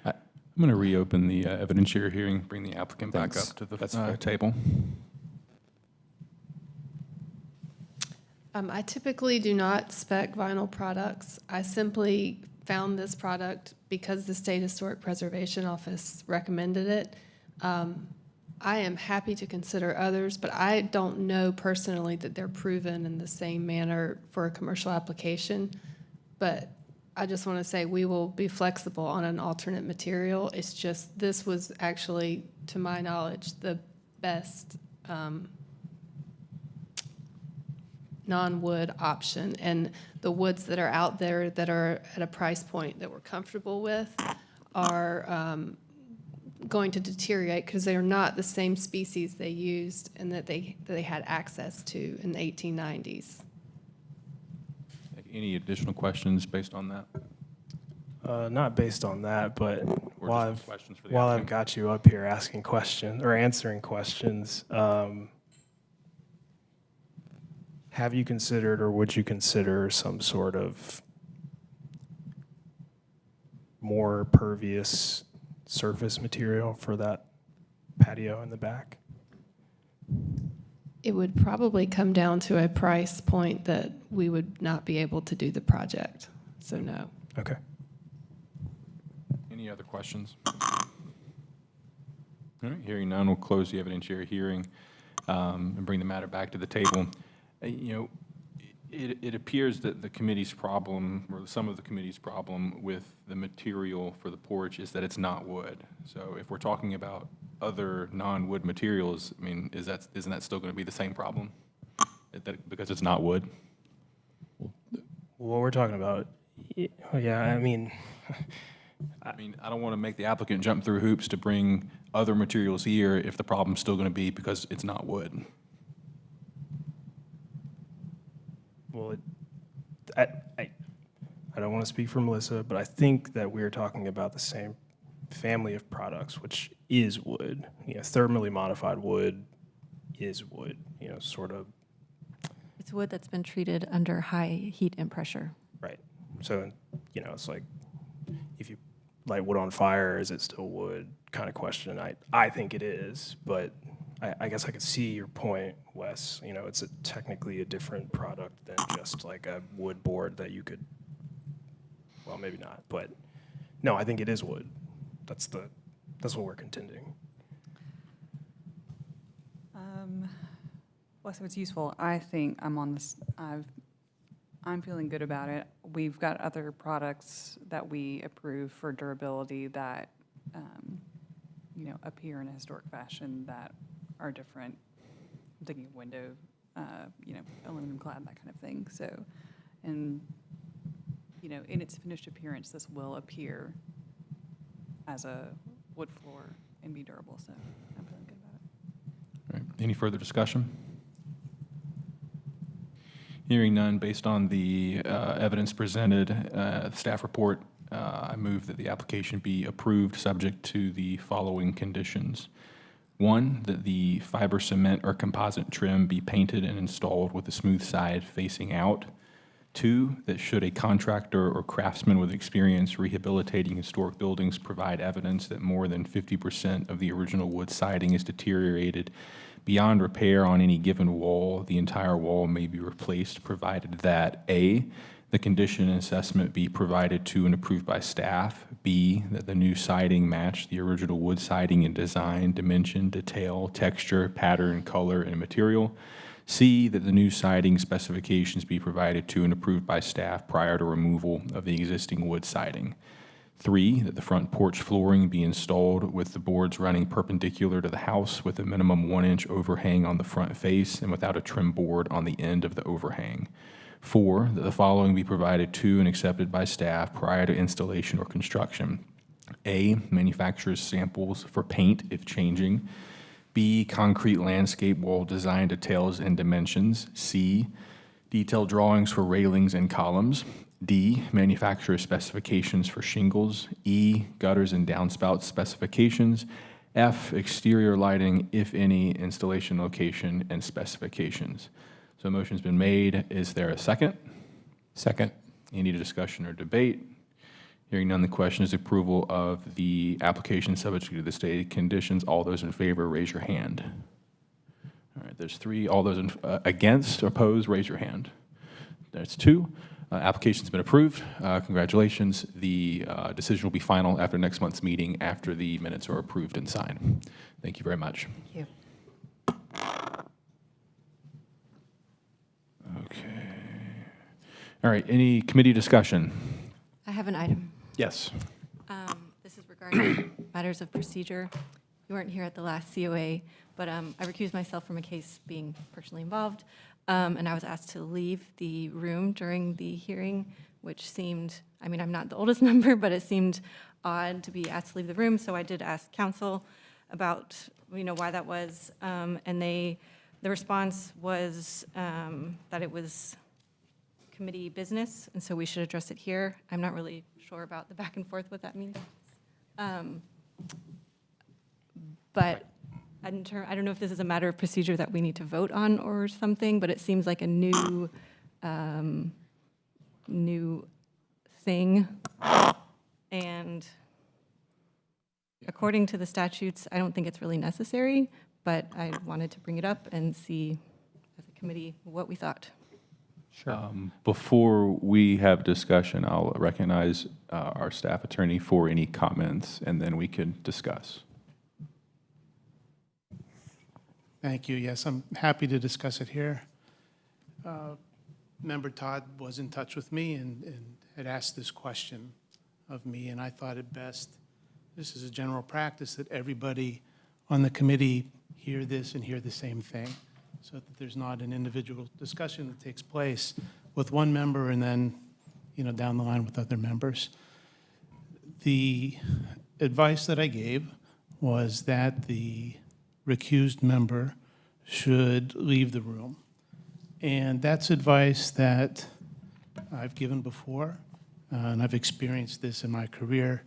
I'm going to reopen the evidentiary hearing, bring the applicant back Thanks. up to the That's fair. table. I typically do not spec vinyl products. I simply found this product because the State Historic Preservation Office recommended it. I am happy to consider others, but I don't know personally that they're proven in the same manner for a commercial application. But I just want to say we will be flexible on an alternate material. It's just this was actually, to my knowledge, the best non-wood option. And the woods that are out there that are at a price point that we're comfortable with are going to deteriorate because they are not the same species they used and that they had access to in the 1890s. Any additional questions based on that? Not based on that, but Or while just questions for the I've applicant? got you up here asking questions or answering questions, have you considered or would you consider some sort of more pervious surface material for that patio in the back? It would probably come down to a price point that we would not be able to do the project, so no. Okay. Any other questions? All right, hearing none, we'll close the evidentiary hearing and bring the matter back to the table. You know, it appears that the committee's problem, or some of the committee's problem with the material for the porch is that it's not wood. So if we're talking about other non-wood materials, I mean, isn't that still going to be the same problem? Because it's not wood? What we're talking about, yeah, I mean, I don't want to make the applicant jump through hoops to bring other materials here if the problem's still going to be because it's not wood. well, I don't want to speak for Melissa, but I think that we're talking about the same family of products, which is wood. You know, thermally modified wood is wood, you know, sort of. It's wood that's been treated under high heat and pressure. Right. So, you know, it's like if you light wood on fire, is it still wood kind of question. I think it is, but I guess I could see your point, Wes. You know, it's technically a different product than just like a wood board that you could, well, maybe not, but no, I think it is wood. That's what we're contending. Well, so it's useful. I think I'm on this. I'm feeling good about it. We've got other products that we approve for durability that, you know, appear in a historic fashion that are different. I'm thinking of window, you know, aluminum clad, that kind of thing. So, and, you know, in its finished appearance, this will appear as a wood floor and be durable. So I'm feeling good about it. All right. Any further discussion? Hearing none, based on the evidence presented, the staff report, I move that the application be approved subject to the following conditions. 1, that the fiber cement or composite trim be painted and installed with a smooth side facing out. 2, that should a contractor or craftsman with experience rehabilitating historic buildings provide evidence that more than 50% of the original wood siding is deteriorated beyond repair on any given wall, the entire wall may be replaced, provided that A, the condition assessment be provided to and approved by staff, B, that the new siding match the original wood siding in design, dimension, detail, texture, pattern, color, and material, C, that the new siding specifications be provided to and approved by staff prior to removal of the existing wood siding. 3, that the front porch flooring be installed with the boards running perpendicular to the house with a minimum 1-inch overhang on the front face and without a trim board on the end of the overhang. 4, that the following be provided to and accepted by staff prior to installation or construction. A, manufacturer's samples for paint if changing. B, concrete landscape wall design details and dimensions. C, detailed drawings for railings and columns. D, manufacturer specifications for shingles. E, gutters and downspout specifications. F, exterior lighting, if any, installation location and specifications. So a motion's been made. Is there a second? Second. Any discussion or debate? Hearing none, the question is approval of the application subject to the stated conditions. All those in favor, raise your hand. All right, there's 3. All those against or opposed, raise your hand. There's 2. Application's been approved. Congratulations. The decision will be final after next month's meeting after the minutes are approved and signed. Thank you very much. Thank you. Okay. All right, any committee discussion? I have an item. Yes. This is regarding matters of procedure. You weren't here at the last COA, but I recused myself from a case being personally involved, and I was asked to leave the room during the hearing, which seemed, I mean, I'm not the oldest member, but it seemed odd to be asked to leave the room, so I did ask counsel about, you know, why that was, and the response was that it was committee business, and so we should address it here. I'm not really sure about the back and forth what that means. But I don't know if this is a matter of procedure that we need to vote on or something, but it seems like a new thing. And according to the statutes, I don't think it's really necessary, but I wanted to bring it up and see as a committee what we thought. Sure. Before we have discussion, I'll recognize our staff attorney for any comments, and then we can discuss. Thank you. Yes, I'm happy to discuss it here. Member Todd was in touch with me and had asked this question of me, and I thought it best, this is a general practice, that everybody on the committee hear this and hear the same thing, so that there's not an individual discussion that takes place with one member and then, down the line with other members. The advice that I gave was that the recused member should leave the room. And that's advice that I've given before, and I've experienced this in my career.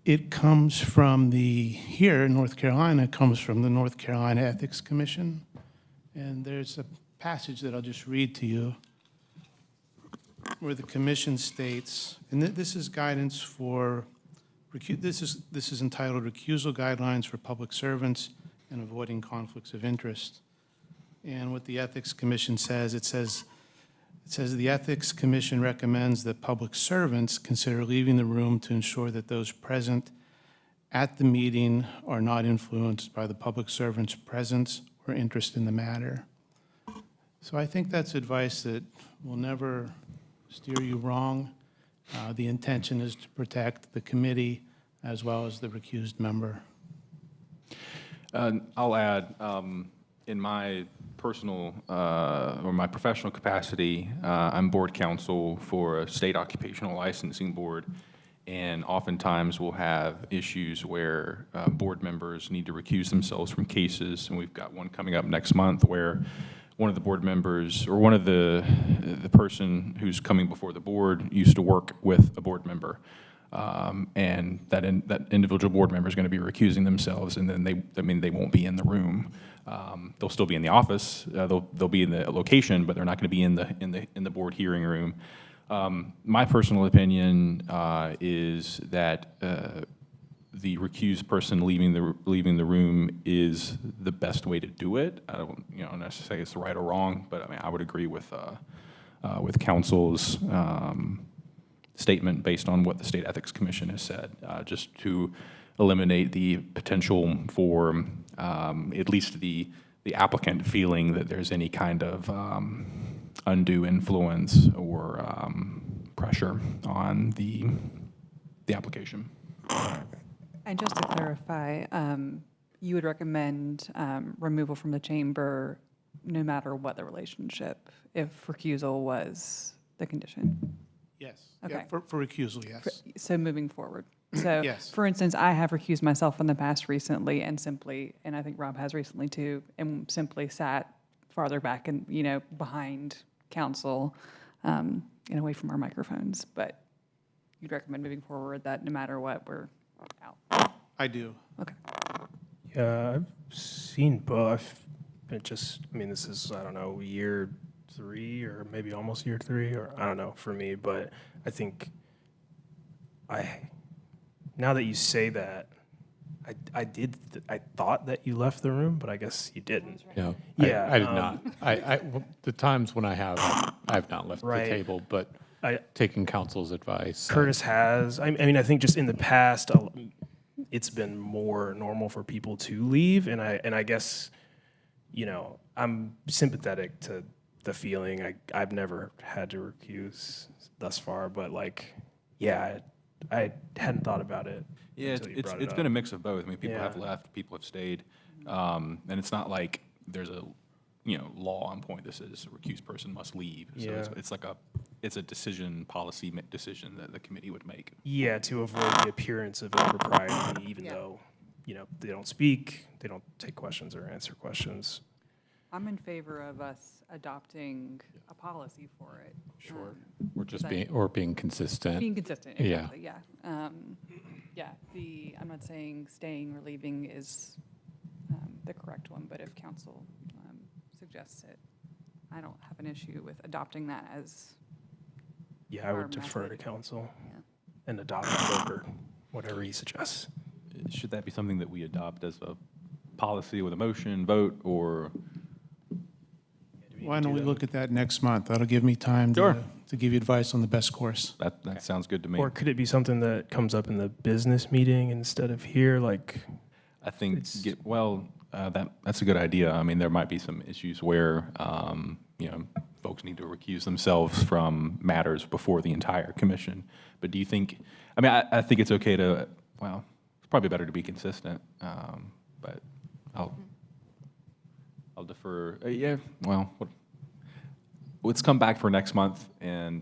It comes from here in North Carolina, it comes from the North Carolina Ethics Commission. And there's a passage that I'll just read to you where the commission states, and this is guidance for, this is entitled Recusal Guidelines for Public Servants and Avoiding Conflicts of Interest. And what the Ethics Commission says, it says the Ethics Commission recommends that public servants consider leaving the room to ensure that those present at the meeting are not influenced by the public servant's presence or interest in the matter. So I think that's advice that will never steer you wrong. The intention is to protect the committee as well as the recused member. I'll add, in my personal or my professional capacity, I'm board counsel for a state occupational licensing board, and oftentimes we'll have issues where board members need to recuse themselves from cases, and we've got one coming up next month where one of the board members, or one of the person who's coming before the board used to work with a board member. And that individual board member is going to be recusing themselves, and then they won't be in the room. They'll still be in the office. They'll be in the location, but they're not going to be in the board hearing room. My personal opinion is that the recused person leaving the room is the best way to do it. I don't necessarily say it's right or wrong, but I mean I would agree with counsel's statement based on what the State Ethics Commission has said, just to eliminate the potential for at least the applicant feeling that there's any kind of undue influence or pressure on the application. And just to clarify, you would recommend removal from the chamber no matter what the relationship, if recusal was the condition? Yes. Okay. Yeah, for recusal, yes. So moving forward. So, Yes. for instance, I have recused myself in the past recently, and I think Rob has recently too, and simply sat farther back and behind council and away from our microphones. But you'd recommend moving forward that no matter what, we're out. I do. Okay. Yeah, I've seen both. This is, I don't know, year 3 or maybe almost year 3, or I don't know for me, but I think now that you say that, I thought that you left the room, but I guess you didn't. Yeah, Yeah, I did not. The times when I have not left Right. the table, but taking counsel's advice. Curtis has. I mean, I think just in the past, it's been more normal for people to leave, and I guess, I'm sympathetic to the feeling. I've never had to recuse thus far, but I hadn't thought about it. Yeah, until you brought it it's up. been a mix of both. I mean, people Yeah. have left, people have stayed, and it's not like there's a law on point that says a recused person must leave. So Yeah. it's a policy decision that the committee would make. Yeah, to avoid the appearance of impropriety, even though, they don't speak, they don't take questions or answer questions. I'm in favor of us adopting a policy for it. Sure. Or just But- being consistent. Being consistent, Yeah. exactly, yeah. I'm not saying staying or leaving is the correct one, but if council suggests it, I don't have an issue with adopting that as Yeah, I our would defer to method. council Yeah. and adopt whatever he suggests. Should that be something that we adopt as a policy with a motion, vote, or? Why don't we look at that next month? That'll give me time Sure. to give you advice on the best course. That sounds good to me. Or could it be something that comes up in the business meeting instead of here, like? I think, That's a good idea. I mean, there might be some issues where, folks need to recuse themselves from matters before the entire commission. But do you think, I think it's okay to, well, it's probably better to be consistent, but I'll defer. Let's come back for next month, and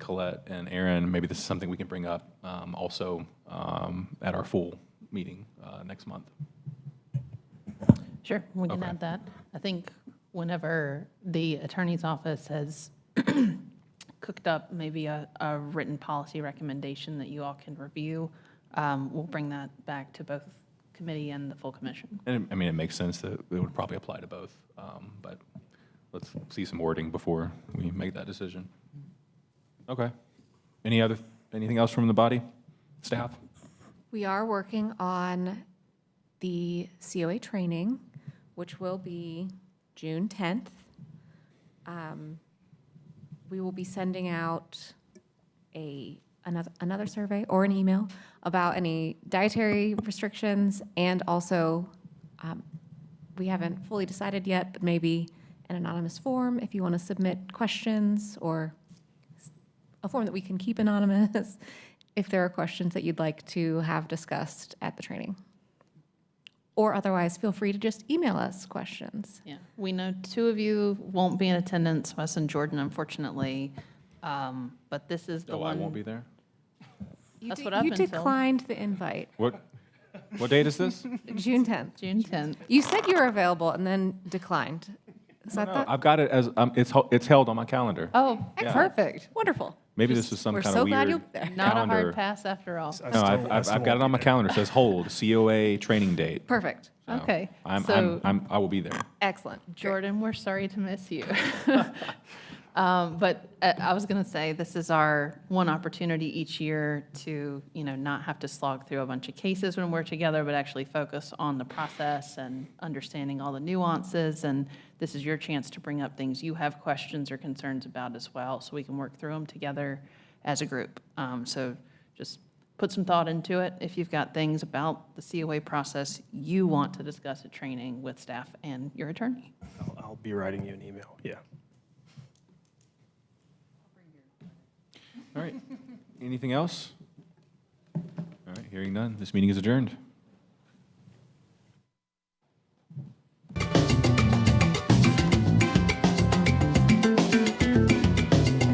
Colette and Aaron, maybe this is something we can bring up also at our full meeting next month. Sure, we can Okay. add that. I think whenever the attorney's office has cooked up maybe a written policy recommendation that you all can review, we'll bring that back to both committee and the full commission. And it makes sense that it would probably apply to both, but let's see some wording before we make that decision. Okay. Anything else from the body, staff? We are working on the COA training, which will be June 10th. We will be sending out another survey or an email about any dietary restrictions, and also, we haven't fully decided yet, but maybe an anonymous form if you want to submit questions, or a form that we can keep anonymous if there are questions that you'd like to have discussed at the training. Or otherwise, feel free to just email us questions. Yeah, we know 2 of you won't be in attendance, Wes and Jordan, unfortunately. But this is the Oh, one. I won't be there? That's what up You until declined the invite. What date is this? June 10th. June 10th. You said you were available and then declined. Is that No, that? I've got it as, it's held on my calendar. Oh, Yeah. Perfect. Wonderful. Maybe this is some We're kind so of glad you'll weird be there. not a calendar. hard pass after all. No, I've got it on my calendar. It says hold, COA training date. Perfect. So Okay, I will be there. Excellent. Great. Jordan, we're sorry to miss you. But I was going to say, this is our one opportunity each year to, not have to slog through a bunch of cases when we're together, but actually focus on the process and understanding all the nuances. And this is your chance to bring up things you have questions or concerns about as well, so we can work through them together as a group. So just put some thought into it. If you've got things about the COA process you want to discuss at training with staff and your attorney. I'll be writing you an email, yeah. All right. Anything else? All right, hearing none. This meeting is adjourned.